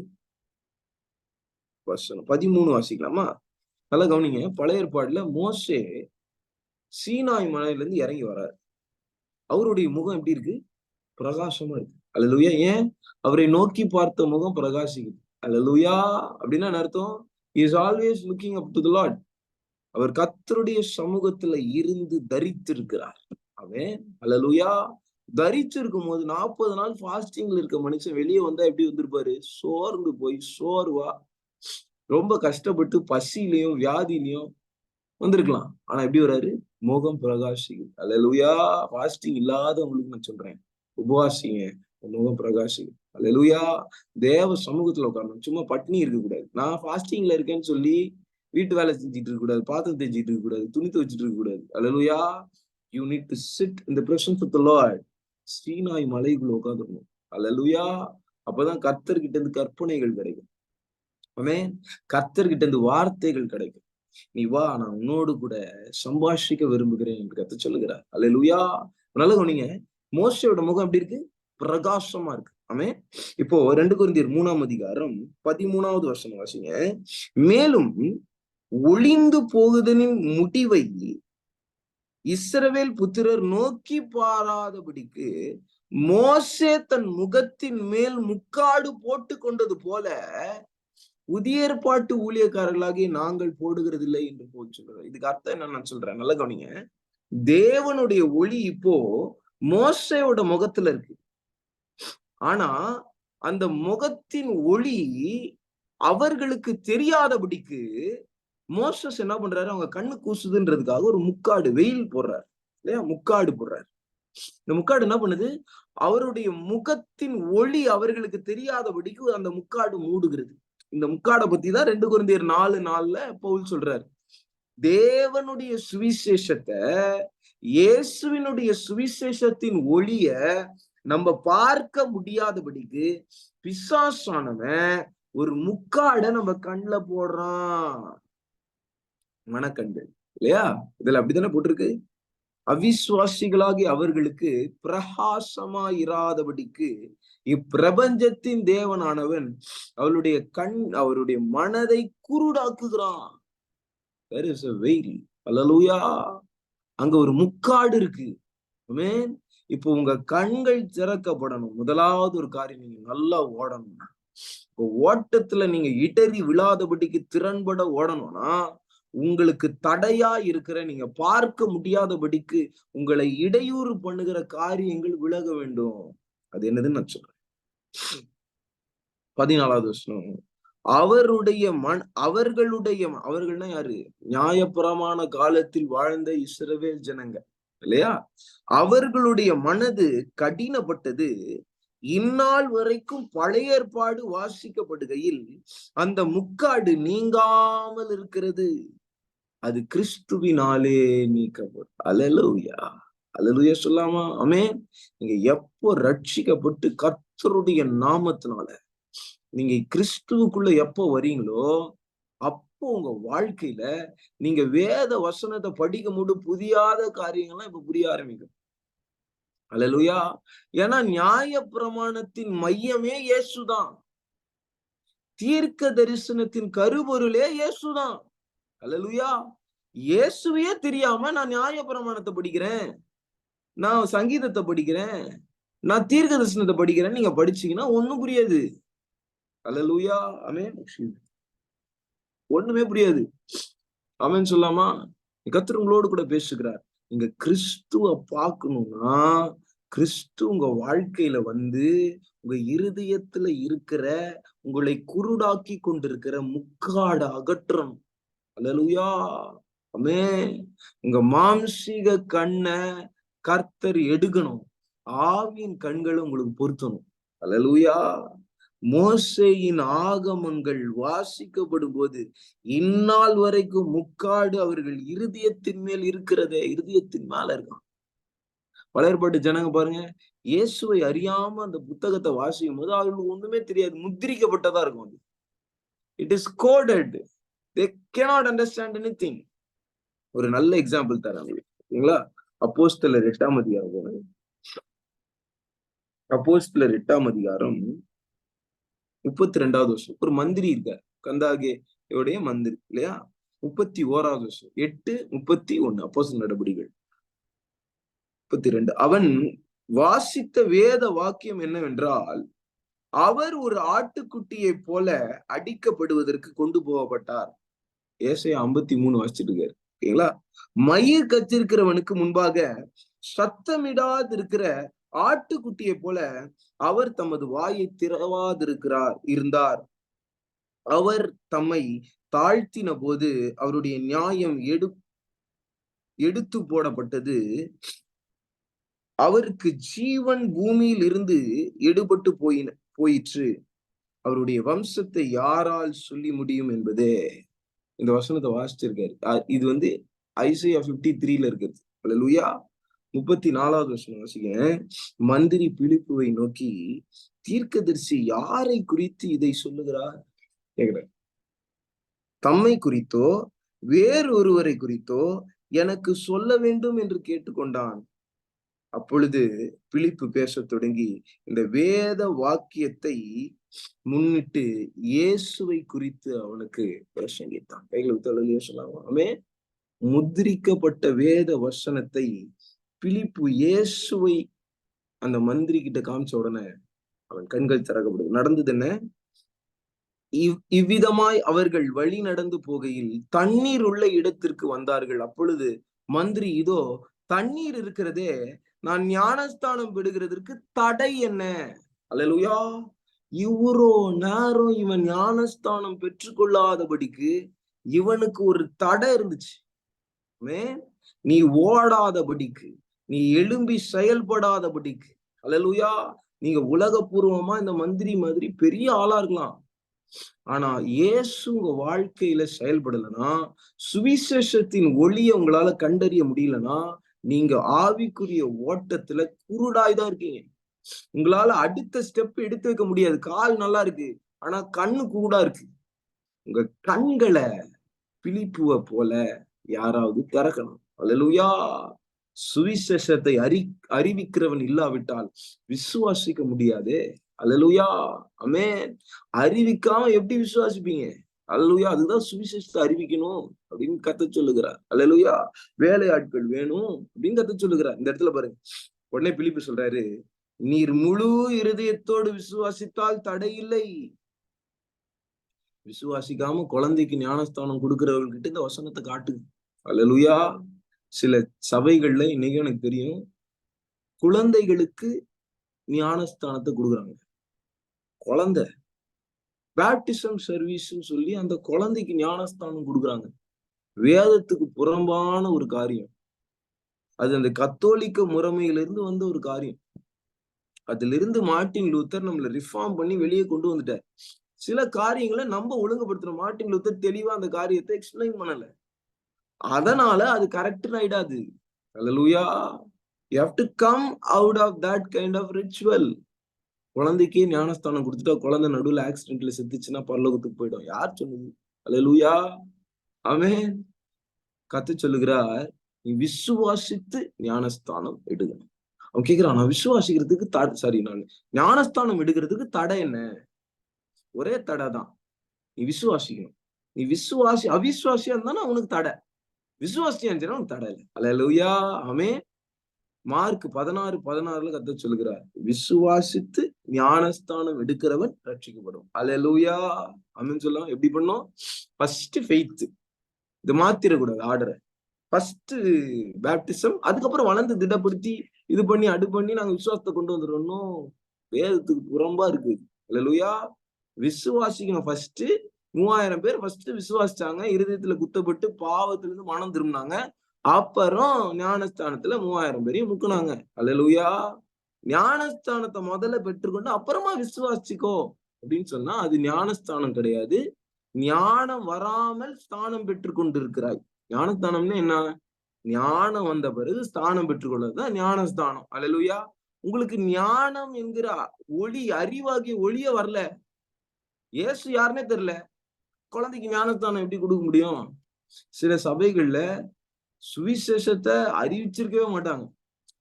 வசனம் 13 வாசிக்கலாமா? நல்லா கவனிங்க. பழைய ஏற்பாடுல மோசே சீனாய் மலையில இருந்து இறங்கி வர்றாரு. அவருடைய முகம் எப்படி இருக்கு? பிரகாசமா இருக்கு. அல்லேலூயா. ஏன்? அவரை நோக்கி பார்த்த முகம் பிரகாசிக்குது. அல்லேலூயா. அப்படின்னா அர்த்தம், he is always looking up to the Lord. அவர் கர்த்தருடைய சமூகத்துல இருந்து தரித்திருக்கிறார். அவன் அல்லேலூயா. தரிச்சிருக்கும் போது 40 நாள் ஃபாஸ்டிங்ல இருக்க மனுஷன் வெளியே வந்தா எப்படி வந்திருப்பாரு? சோர்ந்து போய் சோர்வா ரொம்ப கஷ்டப்பட்டு பசியிலையும் வியாதியிலையும் வந்திருக்கலாம். ஆனா எப்படி வர்றாரு? முகம் பிரகாசிக்குது. அல்லேலூயா. ஃபாஸ்டிங் இல்லாதவங்களுக்கு நான் சொல்றேன், உபவாசிங்க, முகம் பிரகாசிக்குது. அல்லேலூயா. தேவ சமூகத்துல உட்காரணும். சும்மா பட்னி இருக்கக்கூடாது. நான் ஃபாஸ்டிங்ல இருக்கேன்னு சொல்லி வீட்டு வேலை செஞ்சுட்டு இருக்க கூடாது, பாத்திரம் தேய்ச்சிட்டு இருக்க கூடாது, துணி துவைச்சிட்டு இருக்க கூடாது. அல்லேலூயா. You need to sit in the presence of the Lord. Sinai மலைக்குள்ள உட்கார்ந்துடணும். அல்லேலூயா. அப்பதான் கர்த்தர்கிட்ட இருந்து கற்பனைகள் கிடைக்கும். ஆமென். கர்த்தர்கிட்ட இருந்து வார்த்தைகள் கிடைக்கும். நீ வா, நான் உன்னோடு கூட சம்பாஷிக்க விரும்புகிறேன் என்று கர்த்தர் சொல்லுகிறார். அல்லேலூயா. நல்ல கவனிங்க. மோசேயோட முகம் எப்படி இருக்கு? பிரகாசமா இருக்கு. ஆமென். இப்போ 2 கொரிந்தியர் 3ஆம் அதிகாரம் 13வது வசனம் வாசிங்க. மேலும் ஒளிந்து போகுதலின் முடிவை இஸ்ரவேல் புத்திரர் நோக்கி பாராதபடிக்கு மோசே தன் முகத்தின் மேல் முக்காடு போட்டு கொண்டது போல புதிய ஏற்பாட்டு ஊழியக்காரர்களாகி நாங்கள் போடுகிறதில்லை என்று போல் சொல்றாரு. இதுக்கு அர்த்தம் என்ன நான் சொல்றேன், நல்லா கவனிங்க. தேவனுடைய ஒளி இப்போ மோசேயோட முகத்துல இருக்கு. ஆனா அந்த முகத்தின் ஒளி அவர்களுக்கு தெரியாதபடிக்கு மோசஸ் என்ன பண்றாரு? அவங்க கண்ணு கூசுதுன்றதுக்காக ஒரு முக்காடு, வெயில் போடுறாரு இல்லையா? முக்காடு போடுறாரு. இந்த முக்காடு என்ன பண்ணுது? அவருடைய முகத்தின் ஒளி அவர்களுக்கு தெரியாதபடிக்கு அந்த முக்காடு மூடுகிறது. இந்த முக்காடை பத்தி தான் 2 கொரிந்தியர் 4:4 பவுல் சொல்றாரு. தேவனுடைய சுவிசேஷத்தை, இயேசுவினுடைய சுவிசேஷத்தின் ஒளிய நம்ம பார்க்க முடியாதபடிக்கு பிசாசானவன் ஒரு முக்காடை நம்ம கண்ணுல போடுறான். மனக்கண்கள் இல்லையா? இதுல அப்படித்தானே போட்டிருக்கு. அவிசுவாசிகளாகி அவர்களுக்கு பிரகாசமா இராதபடிக்கு இப்பிரபஞ்சத்தின் தேவனானவன் அவருடைய மனதை குருடாக்குகிறான். வெயில். அல்லேலூயா. அங்க ஒரு முக்காடு இருக்கு. ஆமென். இப்போ உங்க கண்கள் திறக்கப்படணும். முதலாவது ஒரு காரியம், நீங்க நல்லா ஓடணும். இப்போ ஓட்டத்துல நீங்க இடறி விழாதபடிக்கு திறன்பட ஓடணும்னா உங்களுக்கு தடையா இருக்கிற, நீங்க பார்க்க முடியாதபடிக்கு உங்களை இடையூறு பண்ணுகிற காரியங்கள் விலக வேண்டும். அது என்னதுன்னு நான் சொல்றேன். 14வது வசனம். அவர்கள்னா யாரு? நியாயப்பிரமாண காலத்தில் வாழ்ந்த இஸ்ரவேல் ஜனங்க இல்லையா? அவர்களுடைய மனது கடினப்பட்டது. இந்நாள் வரைக்கும் பழைய ஏற்பாடு வாசிக்கப்படுகையில் அந்த முக்காடு நீங்காமல் இருக்கிறது. அது கிறிஸ்துவினாலே நீக்கப்படும். அல்லேலூயா. அல்லேலூயா சொல்லாமா? ஆமென். நீங்க எப்போ ரட்சிக்கப்பட்டு கர்த்தருடைய நாமத்தினால நீங்க கிறிஸ்துவுக்குள்ள எப்போ வரீங்களோ, அப்போ உங்க வாழ்க்கையில நீங்க வேத வசனத்தை படிக்கும் போது புரியாத காரியங்கள்லாம் இப்ப புரிய ஆரம்பிக்கும். அல்லேலூயா. ஏன்னா நியாயப்பிரமாணத்தின் மையமே இயேசுதான். தீர்க்க தரிசனத்தின் கருப்பொருளே இயேசுதான். அல்லேலூயா. இயேசுவையே தெரியாம நான் நியாயப்பிரமாணத்தை படிக்கிறேன், நான் சங்கீதத்தை படிக்கிறேன், நான் தீர்க்க தரிசனத்தை படிக்கிறேன் நீங்க படிச்சீங்கன்னா ஒண்ணும் புரியாது. அல்லேலூயா. ஆமென். ஒண்ணுமே புரியாது. ஆமென் சொல்லாமா? கர்த்தர் உங்களோடு கூட பேசுகிறார். நீங்க கிறிஸ்துவ பார்க்கணும்னா, கிறிஸ்து உங்க வாழ்க்கையில வந்து உங்க இருதயத்துல இருக்கிற உங்களை குருடாக்கி கொண்டிருக்கிற முக்காட அகற்றணும். அல்லேலூயா. ஆமென். உங்க மாம்சீக கண்ண கர்த்தர் எடுக்கணும். ஆவியின் கண்களை உங்களுக்கு பொருத்தணும். அல்லேலூயா. மோசேயின் ஆகமங்கள் வாசிக்கப்படும் போது இந்நாள் வரைக்கும் முக்காடு அவர்கள் இருதயத்தின் மேல் இருக்கிறதே, இருதயத்தின் மேல இருக்கான். பழையற்பாட்டு ஜனங்க பாருங்க, இயேசுவை அறியாம அந்த புத்தகத்தை வாசிக்கும் போது அவர்களுக்கு ஒண்ணுமே தெரியாது, முத்திரிக்கப்பட்டதா இருக்கும். அது it is coded, they cannot understand anything. ஒரு நல்ல எக்ஸாம்பிள் தரேன் உங்களுக்கு. அப்போஸ்தலர் 8ஆம் அதிகாரம், அப்போஸ்தலர் 8ஆம் அதிகாரம் 32வது வருஷம் ஒரு மந்திரி இருக்கார், கந்தாகேயோடைய மந்திரி இல்லையா? 31வது வருஷம் 8:31 அப்போஸ்தலர் நடபடிகள் 32. அவன் வாசித்த வேத வாக்கியம் என்னவென்றால், அவர் ஒரு ஆட்டுக்குட்டியை போல அடிக்கப்படுவதற்கு கொண்டு போகப்பட்டார். ஏசாயா 53 வாசிச்சுட்டு இருக்காரு. ஓகேங்களா? மயிர் கத்திருக்கிறவனுக்கு முன்பாக சத்தமிடாதிருக்கிற ஆட்டுக்குட்டியை போல அவர் தமது வாயை இருந்தார். அவர் தம்மை தாழ்த்தின போது அவருடைய நியாயம் எடுத்து போடப்பட்டது. அவருக்கு ஜீவன் பூமியில் இருந்து எடுபட்டு போயிற்று. அவருடைய வம்சத்தை யாரால் சொல்லி முடியும் என்பதே. இந்த வசனத்தை வாசிச்சிருக்காரு. இது வந்து ஐசையா 53ல இருக்கிறது. அல்லேலூயா. 34வது வசனம் வாசிங்க. மந்திரி பிலிப்புவை நோக்கி, தீர்க்கதரிசி யாரை குறித்து இதை சொல்லுகிறார் கேக்குறார். தம்மை குறித்தோ வேறு ஒருவரை குறித்தோ எனக்கு சொல்ல வேண்டும் என்று கேட்டுக்கொண்டான். அப்பொழுது பிலிப்பு பேசத் தொடங்கி இந்த வேத வாக்கியத்தை முன்னிட்டு இயேசுவை குறித்து அவனுக்கு பிரசங்கித்தான். கைகளுக்கு அல்லேலூயா சொல்லாமா? ஆமென். முத்திரிக்கப்பட்ட வேத வசனத்தை பிலிப்பு இயேசுவை அந்த மந்திரி கிட்ட காமிச்ச உடனே அவன் கண்கள் திறக்கப்படுது. நடந்தது என்ன? இவ்விதமாய் அவர்கள் வழி நடந்து போகையில் தண்ணீர் உள்ள இடத்திற்கு வந்தார்கள். அப்பொழுது மந்திரி, இதோ தண்ணீர் இருக்கிறதே, நான் ஞானஸ்தானம் விடுகிறதற்கு தடை என்ன? அல்லேலூயா. இவ்வளோ நேரம் இவன் ஞானஸ்தானம் பெற்றுக்கொள்ளாதபடிக்கு இவனுக்கு ஒரு தடை இருந்துச்சு. நீ ஓடாதபடிக்கு, நீ எழும்பி செயல்படாதபடிக்கு. அல்லேலூயா. நீங்க உலகபூர்வமா இந்த மந்திரி மாதிரி பெரிய ஆளா இருக்கலாம், ஆனா இயேசு உங்க வாழ்க்கையில செயல்படலைன்னா, சுவிசேஷத்தின் ஒளியை உங்களால கண்டறிய முடியலன்னா, நீங்க ஆவிக்குரிய ஓட்டத்துல குருடாய்தான் இருக்கீங்க. உங்களால அடுத்த ஸ்டெப் எடுத்து வைக்க முடியாது. கால் நல்லா இருக்கு, ஆனா கண்ணு குருடா இருக்கு. உங்க கண்களை பிலிப்புவ போல யாராவது திறக்கணும். அல்லேலூயா. சுவிசேஷத்தை அறிவிக்கிறவன் இல்லாவிட்டால் விசுவாசிக்க முடியாது. அல்லேலூயா. ஆமென். அறிவிக்காம எப்படி விசுவாசிப்பீங்க? அல்லேலூயா. அதுதான் சுவிசேஷத்தை அறிவிக்கணும் அப்படின்னு கர்த்தர் சொல்லுகிறார். அல்லேலூயா. வேலையாட்கள் வேணும் அப்படின்னு கர்த்தர் சொல்லுகிறார். இந்த இடத்துல பாருங்க, உடனே பிலிப்பு சொல்றாரு, நீர் முழு இருதயத்தோடு விசுவாசித்தால் தடை இல்லை. விசுவாசிக்காம குழந்தைக்கு ஞானஸ்தானம் கொடுக்கிறவர்கிட்ட இந்த வசனத்தை காட்டுது. அல்லேலூயா. சில சபைகள்ல இன்னைக்கு எனக்கு தெரியும், குழந்தைகளுக்கு ஞானஸ்தானத்தை கொடுக்குறாங்க. குழந்தை பேப்டிசம் சர்வீஸ் சொல்லி அந்த குழந்தைக்கு ஞானஸ்தானம் கொடுக்குறாங்க. வேதத்துக்கு புறம்பான ஒரு காரியம் அது. அந்த கத்தோலிக்க முறைமையிலிருந்து வந்த ஒரு காரியம். அதுல இருந்து மார்ட்டின் லூத்தர் நம்மளை ரிஃபார்ம் பண்ணி வெளியே கொண்டு வந்துட்டார். சில காரியங்களை நம்ம ஒழுங்குபடுத்துறோம். மார்ட்டின் லூத்தர் தெளிவா அந்த காரியத்தை எக்ஸ்பிளைன் பண்ணல, அதனால அது கரெக்ட் ஆயிடாது. அல்லேலூயா. You have to come out of that kind of ritual. குழந்தைக்கே ஞானஸ்தானம் கொடுத்துட்டா குழந்தை நடுவுல ஆக்சிடென்ட்ல செத்துச்சுன்னா பரலோகத்துக்கு போயிடும். யார் சொன்னது? அல்லேலூயா, ஆமென். கர்த்தர் சொல்லுகிறார், நீ விசுவாசித்து ஞானஸ்தானம் எடுக்கணும். அவன் கேட்கிறான், நான் விசுவாசிக்கிறதுக்கு நான் ஞானஸ்தானம் எடுக்கிறதுக்கு தடை என்ன? ஒரே தடை தான், நீ விசுவாசிக்கணும். நீ அவிசுவாசியா இருந்தானா உனக்கு தடை, விசுவாசியா இருந்துச்சுன்னா உனக்கு தடை இல்லை. அல்லேலூயா, ஆமென். மார்க் 16:16 கர்த்தர் சொல்லுகிறார், விசுவாசித்து ஞானஸ்தானம் எடுக்கிறவன் ரட்சிக்கப்படும். அல்லேலூயா, ஆமென் சொல்லலாம். எப்படி பண்ணோம்? First faith. இது மாத்திரக்கூடாது ஆர்டரை. ஃபர்ஸ்ட் பேப்டிசம், அதுக்கப்புறம் வளர்ந்து திடப்படுத்தி இது பண்ணி அடு பண்ணி நாங்க விசுவாசத்தை கொண்டு வந்துடணும். வேதத்துக்கு புறம்பா இருக்கு. அல்லேலூயா, விசுவாசிக்கணும். ஃபர்ஸ்ட் 3000 பேர் ஃபர்ஸ்ட் விசுவாசிச்சாங்க, இருதயத்துல குத்தப்பட்டு பாவத்துல இருந்து மனம் திரும்பினாங்க. அப்புறம் ஞானஸ்தானத்துல 3000 பேரையும் முக்குனாங்க. அல்லேலூயா, ஞானஸ்தானத்தை முதல்ல பெற்றுக்கொண்டு அப்புறமா விசுவாசிக்கோ அப்படின்னு சொன்னா அது ஞானஸ்தானம் கிடையாது. ஞானம் வராமல் ஸ்தானம் பெற்று கொண்டிருக்கிறாய். ஞானஸ்தானம்னா என்ன? ஞானம் வந்த பிறகு ஸ்தானம் பெற்றுக்கொள்ளதான் ஞானஸ்தானம். அல்லேலூயா, உங்களுக்கு ஞானம் என்கிற ஒளி, அறிவாகிய ஒளிய வரல. இயேசு யாருன்னே தெரியல, குழந்தைக்கு ஞானஸ்தானம் எப்படி கொடுக்க முடியும்? சில சபைகள்ல சுவிசேஷத்தை அறிவிச்சிருக்கவே மாட்டாங்க.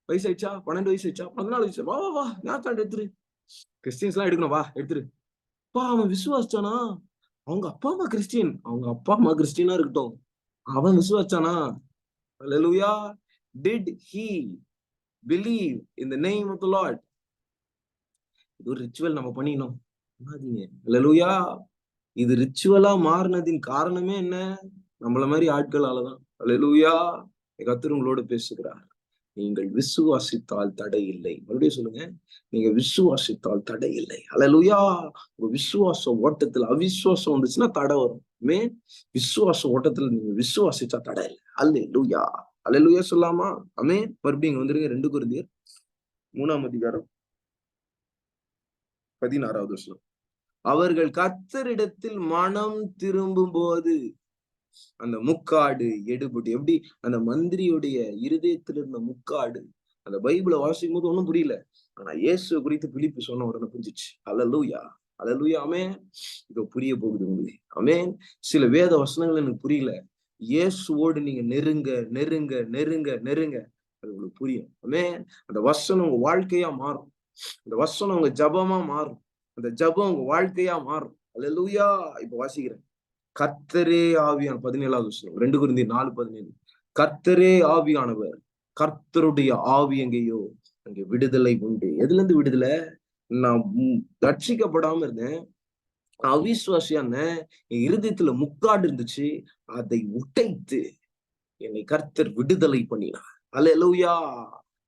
வயசு ஆயிடுச்சா, 12 வயசு ஆயிடுச்சா, 14 வயசு, வா வா வா ஞானஸ்தானம் எடுத்துரு. கிறிஸ்டியன்ஸ் எல்லாம் எடுக்கணும், வா எடுத்துரு. அவன் விசுவாசிச்சானா? அவங்க அப்பா அம்மா கிறிஸ்டியன், அவங்க அப்பா அம்மா கிறிஸ்டியனா இருக்கட்டும், அவன் விசுவாச்சானா? Hallelujah. Did he believe in the name of the Lord? இது ஒரு ரிச்சுவல் நம்ம பண்ணிக்கணும். Hallelujah. இது ரிச்சுவலா மாறினதின் காரணமே என்ன? நம்மள மாதிரி ஆட்களாலதான். Hallelujah. கர்த்தர் உங்களோட பேசுகிறார். நீங்கள் விசுவாசித்தால் தடை இல்லை. மறுபடியும் சொல்லுங்க, நீங்க விசுவாசித்தால் தடை இல்லை. அல்லேலூயா. உங்க விசுவாச ஓட்டத்துல அவிசுவாசம் வந்துச்சுன்னா தடை வரும். விசுவாச ஓட்டத்துல நீங்க விசுவாசிச்சா தடை இல்லை. அல்லேலூயா, அல்லேலூயா சொல்லாமா? ஆமென். மறுபடியும் இங்க வந்துருங்க, 2 கொரிந்தியர் 3:16. அவர்கள் கர்த்தரிடத்தில் மனம் திரும்பும் போது அந்த முக்காடு எடுபட்டு, எப்படி அந்த மந்திரியுடைய இருதயத்துல இருந்த முக்காடு, அந்த பைபிளை வாசிக்கும் போது ஒண்ணும் புரியல, ஆனா இயேசு குறித்து பிலிப்பு சொன்ன உடனே புரிஞ்சிச்சு. அல்லேலூயா, அல்லேலூயா, ஆமென். இதோ புரிய போகுது உங்களுக்கு. ஆமென். சில வேத வசனங்கள் எனக்கு புரியல, இயேசுவோடு நீங்க நெருங்க நெருங்க நெருங்க நெருங்க அது உங்களுக்கு புரியும். ஆமென். அந்த வசனம் உங்க வாழ்க்கையா மாறும், அந்த வசனம் உங்க ஜபமா மாறும், அந்த ஜபம் உங்க வாழ்க்கையா மாறும். அல்லேலூயா. இப்ப வாசிக்கிறேன். கர்த்தரே ஆவியான 17வது வசனம், 2 கொரிந்தியர் 4:17. கர்த்தரே ஆவியானவர், கர்த்தருடைய ஆவி எங்கேயோ அங்கே விடுதலை உண்டு. எதுல இருந்து விடுதலை? நான் ரட்சிக்கப்படாம இருந்தேன், அவிசுவாசியா இருந்தேன், என் இருதயத்துல முக்காடு இருந்துச்சு, அதை உடைத்து என்னை கர்த்தர் விடுதலை பண்ணினார். அல்லேலூயா.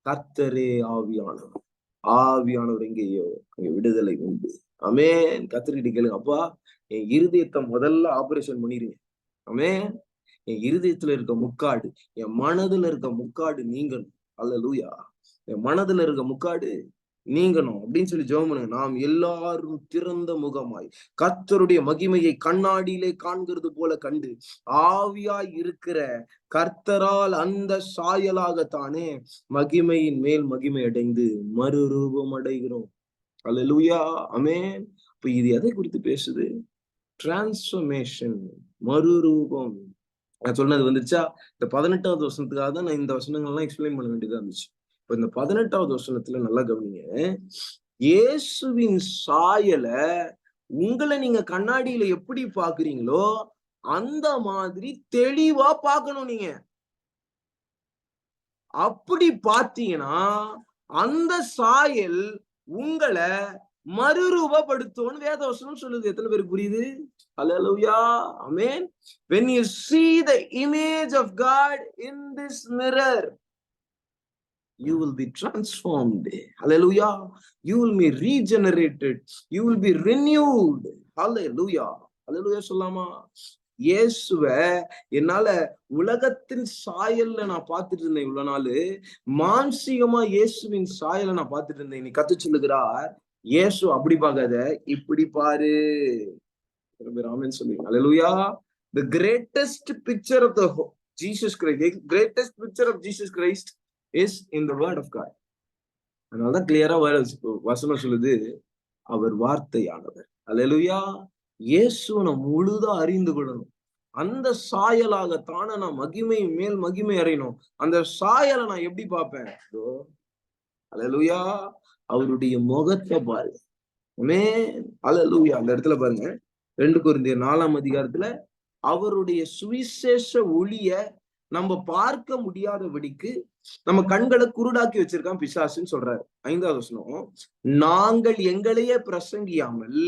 கர்த்தரே ஆவியானவர், ஆவியானவர் எங்கேயோ அங்கே விடுதலை உண்டு. ஆமென். கர்த்தர்கிட்ட கேளுங்க, அப்பா என் இருதயத்தை முதல்ல ஆபரேஷன் பண்ணிருங்க. ஆமென். என் இருதயத்துல இருக்க முக்காடு, என் மனதுல இருக்க முக்காடு நீங்கணும். அல்லேலூயா. என் மனதுல இருக்க முக்காடு நீங்கணும் அப்படின்னு சொல்லி ஜெபம் பண்ணுங்க. நாம் எல்லாரும் திறந்த முகமாய் கர்த்தருடைய மகிமையை கண்ணாடியிலே காண்கிறது போல கண்டு ஆவியாய் இருக்கிற கர்த்தரால் அந்த சாயலாகத்தானே மகிமையின் மேல் மகிமை அடைந்து மறுரூபம் அடைகிறோம். அல்லேலூயா, ஆமென். இப்ப இது எதை குறித்து பேசுது? டிரான்ஸ்ஃபர்மேஷன், மறுரூபம். நான் சொன்னது வந்துச்சா? இந்த 18வது வசனத்துக்காக தான் நான் இந்த வசனங்கள்லாம் எக்ஸ்பிளைன் பண்ண வேண்டியதா இருந்துச்சு. இப்ப இந்த 18வது வசனத்துல நல்லா கவனிங்க. இயேசுவின் சாயல உங்களை நீங்க கண்ணாடியில எப்படி பாக்குறீங்களோ அந்த மாதிரி தெளிவா பார்க்கணும். நீங்க அப்படி பார்த்தீங்கன்னா அந்த சாயல் உங்களை மறுரூபப்படுத்தும்னு வேதவசனம் சொல்லுது. எத்தனை பேருக்கு புரியுது? அல்லேலூயா, ஆமென். When you see the image of God in this mirror, you will be transformed. Hallelujah. You will be regenerated. You will be renewed. Hallelujah. Hallelujah சொல்லாமா? இயேசுவ என்னால உலகத்தின் சாயல்ல நான் பார்த்துட்டு இருந்தேன் இவ்வளவு நாள். மானசீகமா இயேசுவின் சாயலை நான் பார்த்துட்டு இருந்தேன். நீ கத்து சொல்லுகிறார், இயேசு அப்படி பார்க்காத, இப்படி பாரு. ஆமென் சொல்லுங்க. Hallelujah. The greatest picture of the Jesus Christ, the greatest picture of Jesus Christ is in the word of God. அதனாலதான் கிளியரா வசனம் சொல்லுது, அவர் வார்த்தையானவர். அல்லேலூயா. இயேசுவை நாம் முழுதா அறிந்து கொள்ளணும். அந்த சாயலாகத்தான நான் மகிமை மேல் மகிமை அறையணும். அந்த சாயலை நான் எப்படி பார்ப்பேன்? அல்லேலூயா. அவருடைய முகத்தை பாரு. ஆமென். அல்லேலூயா. அந்த இடத்துல பாருங்க, 2 கொரிந்தியர் 4ஆம் அதிகாரத்துல அவருடைய சுவிசேஷ ஒளிய நம்ம பார்க்க முடியாதபடிக்கு நம்ம கண்களை குருடாக்கி வச்சிருக்கான் பிசாசுன்னு சொல்றாரு. 5வது வசனம், நாங்கள் எங்களையே பிரசங்கியாமல்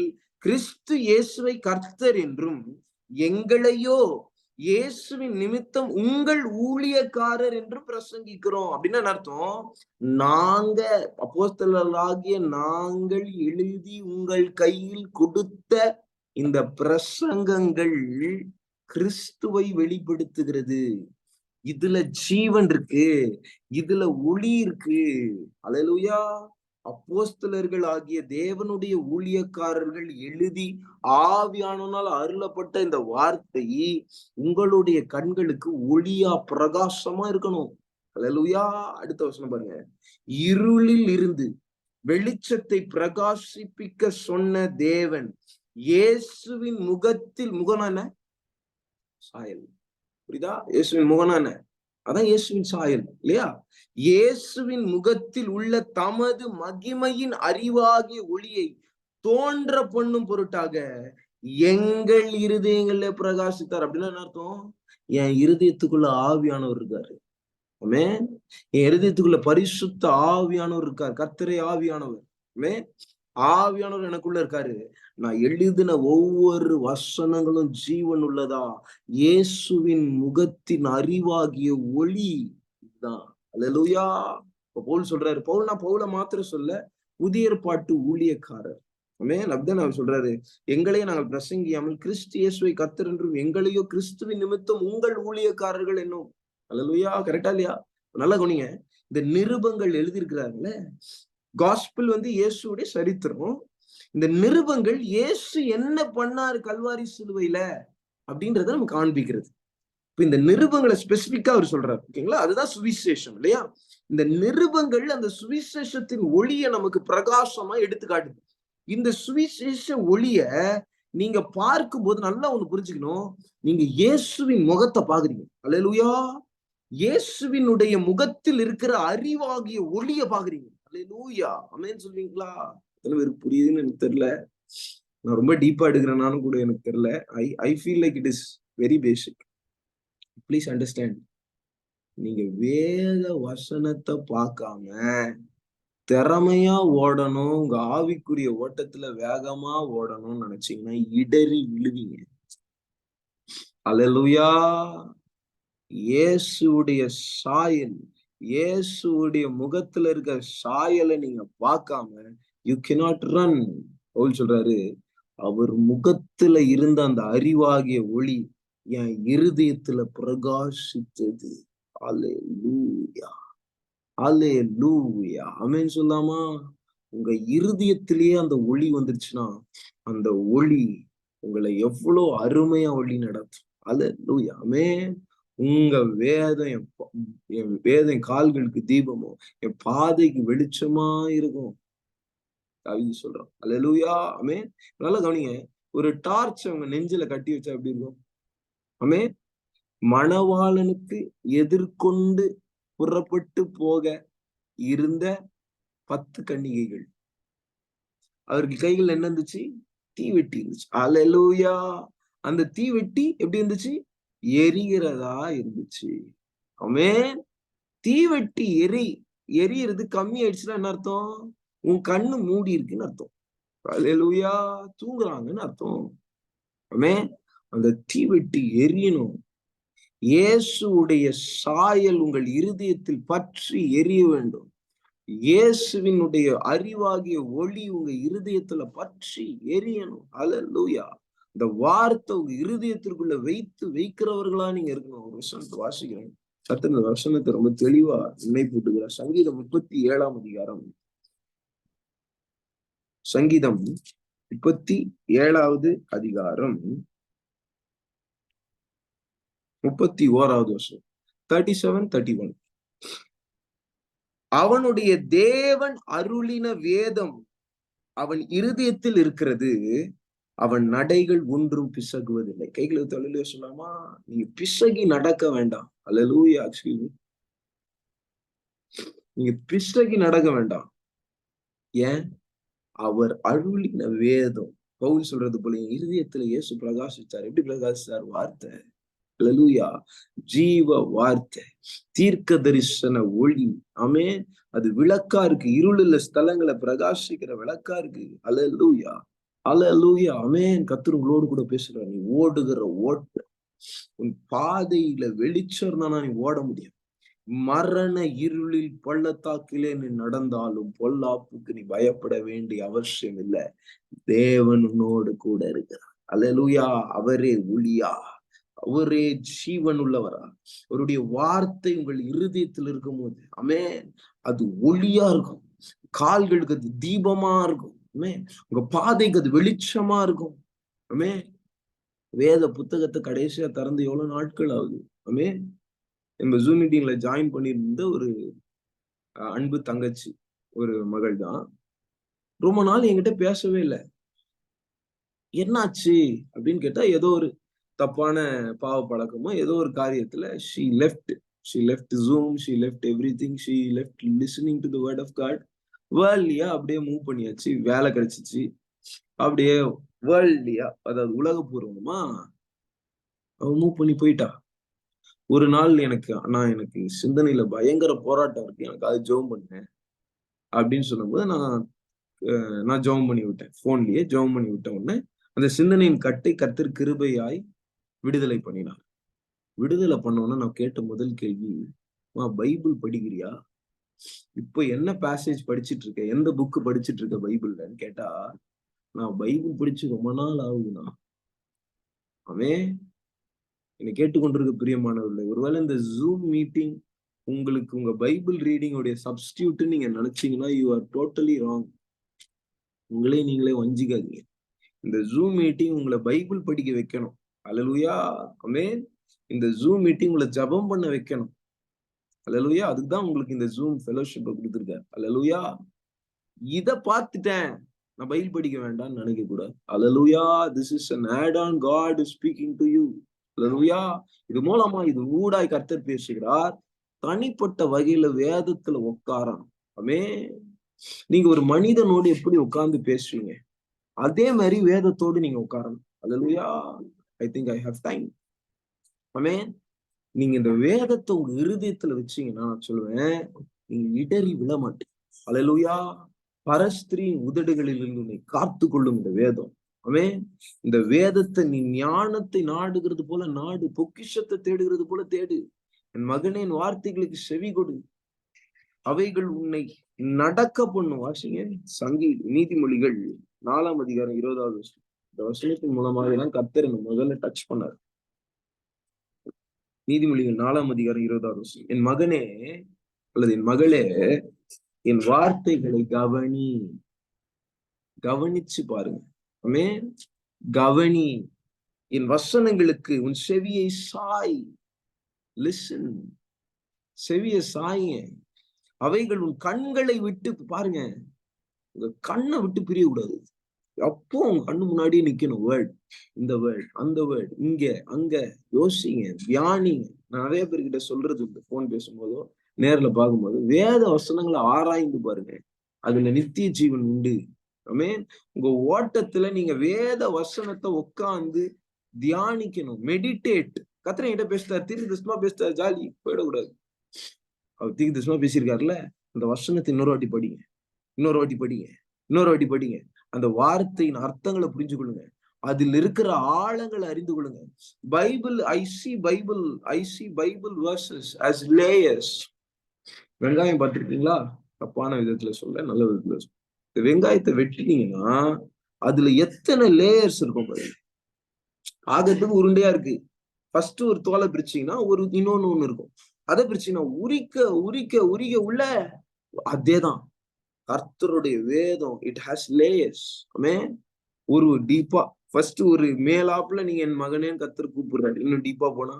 கிறிஸ்து இயேசுவை கர்த்தர் என்றும் எங்களையோ இயேசுவின் நிமித்தம் உங்கள் ஊழியக்காரர் என்று பிரசங்கிக்கிறோம். அப்படின்னு அர்த்தம், நாங்க அப்போஸ்தலர்களாகிய நாங்கள் எழுதி உங்கள் கையில் கொடுத்த இந்த பிரசங்கங்கள் கிறிஸ்துவை வெளிப்படுத்துகிறது. இதுல ஜீவன் இருக்கு, இதுல ஒளி இருக்கு. அல்லேலூயா. அப்போஸ்தலர்கள் ஆகிய தேவனுடைய ஊழியக்காரர்கள் எழுதி ஆவியானவரால் அருளப்பட்ட இந்த வார்த்தை உங்களுடைய கண்களுக்கு ஒளியா பிரகாசமா இருக்கணும். அல்லேலூயா. அடுத்த வசனம் பாருங்க, இருளில் இருந்து வெளிச்சத்தை பிரகாசிப்பிக்க சொன்ன தேவன் இயேசுவின் முகத்தில், முகம் என்ன? சாயல். புரியுதா? இயேசுவின் முகம் என்ன? அதான் இயேசுவின் சாயல் இல்லையா? இயேசுவின் முகத்தில் உள்ள தமது மகிமையின் அறிவாகிய ஒளியை தோன்ற பண்ணும் பொருட்டாக எங்கள் இருதயங்கள்ல பிரகாசித்தார். அப்படின்னா என்ன அர்த்தம்? என் இருதயத்துக்குள்ள ஆவியானவர் இருக்காரு. ஆமென். என் இருதயத்துக்குள்ள பரிசுத்த ஆவியானவர் இருக்காரு. கர்த்தரே ஆவியானவர். ஆமென். ஆவியானவர் எனக்குள்ள இருக்காரு. நான் எழுதின ஒவ்வொரு வசனங்களும் ஜீவன் உள்ளதா? இயேசுவின் முகத்தின் அறிவாகிய ஒளி தான். அல்லேலூயா. பவுல் சொல்றாரு, நான் பவுல மாத்திரம் சொல்ல, புதிய ஏற்பாட்டு ஊழியக்காரர். ஆமென். அப்படிதான் அவர் சொல்றாரு, எங்களையே நாங்கள் பிரசங்கியாமல் கிறிஸ்து இயேசுவை கர்த்தர் என்றும் எங்களையோ கிறிஸ்துவின் நிமித்தம் உங்கள் ஊழியக்காரர்கள் என்னும். அல்லேலூயா. கரெக்டா இல்லையா? நல்லா கவனிங்க. இந்த நிருபங்கள் எழுதியிருக்கிறாருல்ல, காஸ்பிள் இயேசுடைய சரித்திரம். இந்த நிருபங்கள் இயேசு என்ன பண்ணாரு கல்வாரி சிலுவையில அப்படின்றத நம்ம காண்பிக்கிறது. இப்ப இந்த நிருபங்களை ஸ்பெசிபிக்கா அவர் சொல்றாரு. ஓகேங்களா? அதுதான் சுவிசேஷம் இல்லையா? இந்த நிருபங்கள் அந்த சுவிசேஷத்தின் ஒளியை நமக்கு பிரகாசமா எடுத்து காட்டுது. இந்த சுவிசேஷ ஒளிய நீங்க பார்க்கும்போது நல்லா ஒண்ணு புரிஞ்சுக்கணும், நீங்க இயேசுவின் முகத்தை பாக்குறீங்க. அல்லேலூயா. இயேசுவினுடைய முகத்தில் இருக்கிற அறிவாகிய ஒளிய பாக்குறீங்க. அல்லேலூயா. ஆமென் சொல்வீங்களா? எத்தனை பேருக்கு புரியுதுன்னு எனக்கு தெரியல. நான் ரொம்ப டீப்பா எடுக்கிறேனாலும் கூட எனக்கு தெரியல. I feel like it is very basic. Please understand. நீங்க வேத வசனத்தை பார்க்காம திறமையா ஓடணும், உங்க ஆவிக்குரிய ஓட்டத்துல வேகமா ஓடணும்னு நினைச்சீங்கன்னா இடறி விழுவீங்க. அல்லேலூயா. இயேசுடைய சாயல், இயேசுடைய முகத்துல இருக்க சாயலை நீங்க பார்க்காம யூ cannot run. பவுல் சொல்றாரு, அவர் முகத்துல இருந்த அந்த அறிவாகிய ஒளி என் இருதயத்துல பிரகாசித்தது. அல்லேலூயா. அல்லேலூயா. ஆமென் சொல்லாமா? உங்க இருதயத்திலேயே அந்த ஒளி வந்துருச்சுன்னா அந்த ஒளி உங்களை எவ்வளவு அருமையா ஒளி நடத்தும். அல்லேலூயா. ஆமென். உங்க வேதம் என் வேதம் கால்களுக்கு தீபமும் என் பாதைக்கு வெளிச்சமா இருக்கும். தாவீது சொல்றான். அல்லேலூயா. ஆமென். நல்லா கவனிங்க. ஒரு டார்ச் அவங்க நெஞ்சில கட்டி வச்சா எப்படி இருக்கும்? ஆமென். மணவாளனுக்கு எதிர்கொண்டு புறப்பட்டு போக இருந்த 10 கன்னிகைகள், அவருக்கு கைகள் என்ன இருந்துச்சு? தீவெட்டி இருந்துச்சு. அல்லேலூயா. அந்த தீவெட்டி எப்படி இருந்துச்சு? எரிகிறதா இருந்துச்சு. ஆமென். தீவெட்டி எரியறது கம்மி ஆயிடுச்சுன்னா என்ன அர்த்தம்? உன் கண்ணு மூடி இருக்குன்னு அர்த்தம். அல்லேலூயா. தூங்குறாங்கன்னு அர்த்தம். ஆமென். அந்த தீவெட்டி எரியணும். இயேசுடைய சாயல் உங்கள் இருதயத்தில் பற்றி எரிய வேண்டும். இயேசுவினுடைய அறிவாகிய ஒளி உங்க இருதயத்துல பற்றி எரியணும். அல்லேலூயா. இந்த வார்த்தை உங்க இருதயத்திற்குள்ள வைக்கிறவர்களா நீங்க இருக்கணும். ஒரு வசனத்தை வாசிக்கிறேன். சத்த இந்த வசனத்தை ரொம்ப தெளிவா நினைப்பூட்டுகிறார். சங்கீதம் 37ஆம் அதிகாரம். சங்கீதம் 37வது அதிகாரம் 31வது வசனம். 37, 31. அவனுடைய தேவன் அருளின வேதம் அவன் இருதயத்தில் இருக்கிறது, அவன் நடைகள் ஒன்றும் பிசகுவதில்லை. கைகளை தொழிலே சொல்லாமா, நீங்க பிசகி நடக்க வேண்டாம். அல்லேலூயா. ஆக்சுவலி நீங்க பிசகி நடக்க வேண்டாம். ஏன்? அவர் அருளின வேதம். பவுல் சொல்றது போல இருதயத்துல இயேசு பிரகாசிச்சார். எப்படி பிரகாசிச்சார்? வார்த்தை. அல்லேலூயா. ஜீவ வார்த்தை, தீர்க்க தரிசன ஒளி. ஆமென். அது விளக்கா இருக்கு. இருளுள்ள ஸ்தலங்களை பிரகாசிக்கிற விளக்கா இருக்கு. அல்லேலூயா, அல்லேலூயா. ஆமென். கர்த்தர் உங்களோடு கூட பேசுறார். நீ ஓடுகிற ஓட்ட, உன் பாதையில வெளிச்சம் இருந்தா நீ ஓட முடியும். மரண இருளில் பள்ளத்தாக்கிலே நீ நடந்தாலும் பொல்லாப்புக்கு நீ பயப்பட வேண்டிய அவசியம் இல்லை. தேவன் உன்னோடு கூட இருக்கிறார். அல்லேலூயா. அவரே ஒளியா, அவரே ஜீவன் உள்ளவரா. அவருடைய வார்த்தை உங்கள் இருதயத்தில் இருக்கும் போது, ஆமென், அது ஒளியா இருக்கும். கால்களுக்கு அது தீபமா இருக்கும். ஆமென். உங்க பாதைக்கு அது வெளிச்சமா இருக்கும். ஆமென். வேத புத்தகத்தை கடைசியா திறந்து எவ்வளவு நாட்கள் ஆகுது? ஆமென். நம்ம ஜூம் மீட்டிங்ல ஜாயின் பண்ணியிருந்த ஒரு அன்பு தங்கச்சி, ஒரு மகள் தான். ரொம்ப நாள் என்கிட்ட பேசவே இல்லை. என்னாச்சு அப்படின்னு கேட்டா, ஏதோ ஒரு தப்பான பாவ பழக்கமோ ஏதோ ஒரு காரியத்துல she left Zoom, she left everything, she left listening to the word of God. வேர்ல்ட்லியா அப்படியே மூவ் பண்ணியாச்சு. வேலை கிடைச்சிச்சு. அப்படியே வேர்ல்ட்லியா, அதாவது உலகபூர்வமா அவ மூவ் பண்ணி போயிட்டா. ஒரு நாள் எனக்கு சிந்தனையில பயங்கர போராட்டம் இருக்கு, எனக்கு அது ஜெபம் பண்ணேன் அப்படின்னு சொல்லும்போது நான் ஜெபம் பண்ணி விட்டேன். போன்லயே ஜெபம் பண்ணி விட்ட உடனே அந்த சிந்தனையின் கட்டை கர்த்தர் கிருபையாய் விடுதலை பண்ணினார். விடுதலை பண்ணோன்னா நான் கேட்ட முதல் கேள்வி, பைபிள் படிக்கிறியா? இப்ப என்ன பேசேஜ் படிச்சுட்டு இருக்க? எந்த புக்கு படிச்சுட்டு இருக்க பைபிள்லன்னு கேட்டா, நான் பைபிள் படிச்சு ரொம்ப நாள் ஆகுதுண்ணா. அவன் என்னை கேட்டுக்கொண்டிருக்க பிரியமானவர்களே, ஒருவேளை இந்த ஜூம் மீட்டிங் உங்களுக்கு உங்க பைபிள் ரீடிங் உடைய சப்ஸ்டியூட் நீங்க நினைச்சீங்கன்னா, யூ ஆர் டோட்டலி ராங். உங்களே நீங்களே வஞ்சிக்காதீங்க. இந்த ஜூம் மீட்டிங் உங்களை பைபிள் படிக்க வைக்கணும். அல்லேலூயா. ஆமென். இந்த ஜூம் மீட்டிங் உங்களை ஜெபம் பண்ண வைக்கணும். அல்லேலூயா. அதுக்குதான் உங்களுக்கு இந்த ஜூம் ஃபெலோஷிப் கொடுத்திருக்காரு. அல்லேலூயா. இத பார்த்துட்டேன், நான் பைபிள் படிக்க வேண்டாம்னு நினைக்க கூடாது. அல்லேலூயா. This is an add on God is speaking to you. அல்லேலூயா. இது மூலமா இது ஊடாய் கர்த்தர் பேசுகிறார். தனிப்பட்ட வகையில வேதத்துல உட்காரணும். ஆமென். நீங்க ஒரு மனிதனோடு எப்படி உட்கார்ந்து பேசுவீங்க, அதே மாதிரி வேதத்தோடு நீங்க உட்காரணும். அல்லேலூயா. I think I have time. ஆமென். நீங்க இந்த வேதத்தை உங்க இருதயத்துல வச்சீங்கன்னா, நான் சொல்லுவேன், நீங்க இடறி விழ மாட்டீங்க. அல்லேலூயா. பரஸ்திரியின் உதடுகளில் இருந்து உன்னை காத்து கொள்ளும் இந்த வேதம். ஆமென். இந்த வேதத்தை நீ ஞானத்தை நாடுகிறது போல நாடு, பொக்கிஷத்தை தேடுகிறது போல தேடு. என் மகனே, என் வார்த்தைகளுக்கு செவி கொடு, அவைகள் உன்னை நடக்க பண்ணும். வாசிங்க நீதிமொழிகள் 4ஆம் அதிகாரம் 20வது வசனம். இந்த வசனத்தின் மூலமாக எல்லாம் கர்த்தர் முதல்ல டச் பண்ணார். நீதிமொழிகள் 4ஆம் அதிகாரம் 20வது வசனம். என் மகனே அல்லது என் மகளே, என் வார்த்தைகளை கவனிச்சு பாருங்க. ஆமென். கவனி. என் வசனங்களுக்கு உன் செவியை சாய். லிசன். செவிய சாயுங்க. அவைகள் உன் கண்களை விட்டு பாருங்க. உங்க கண்ணை விட்டு பிரியக்கூடாது. அப்போ உங்க கண்ணு முன்னாடியே நிக்கணும். வேர்ட், இந்த வேர்ட், அந்த வேர்ட், இங்க அங்க யோசிங்க, தியானிங்க. நான் நிறைய பேர்கிட்ட சொல்றது உண்டு, போன் பேசும்போதோ நேர்ல பார்க்கும்போது, வேத வசனங்களை ஆராய்ந்து பாருங்க, அதுல நித்திய ஜீவன் உண்டு. ஆமென். உங்க ஓட்டத்துல நீங்க வேத வசனத்தை உட்கார்ந்து தியானிக்கணும். மெடிடேட். கர்த்தர் என்கிட்ட பேசுறாரு, தீர்க்க தரிசனமா பேசுறாரு, ஜாலி போயிடக்கூடாது. அவர் தீர்க்க தரிசனமா பேசியிருக்காருல்ல, அந்த வசனத்தை இன்னொரு வாட்டி படிங்க, இன்னொரு வாட்டி படிங்க, இன்னொரு வாட்டி படிங்க. அந்த வார்த்தையின் அர்த்தங்களை புரிஞ்சு கொள்ளுங்க. அதில் இருக்கிற ஆழங்களை அறிந்து கொள்ளுங்க. Bible, I see Bible verses as layers. வெங்காயம் பார்த்திருக்கீங்களா? தப்பான விதத்துல சொல்ல, நல்ல விதத்துல சொல்ல. இந்த வெங்காயத்தை வெட்டினீங்கன்னா அதுல எத்தனை லேயர்ஸ் இருக்கும் பாருங்க. ஆகத்துக்கு உருண்டையா இருக்கு. ஃபர்ஸ்ட் ஒரு தோலை பிரிச்சீங்கன்னா ஒரு இன்னொன்னு ஒண்ணு இருக்கும். அதை பிரிச்சீங்கன்னா உரிக்க உரிக்க உரிக்க உள்ள அதேதான் கர்த்தருடைய வேதம். It has layers. ஆமென். ஒரு டீப்பா ஃபர்ஸ்ட் ஒரு மேலாப்புல நீங்க என் மகனேன்னு கர்த்தர் கூப்பிடுறாரு. இன்னும் டீப்பா போனா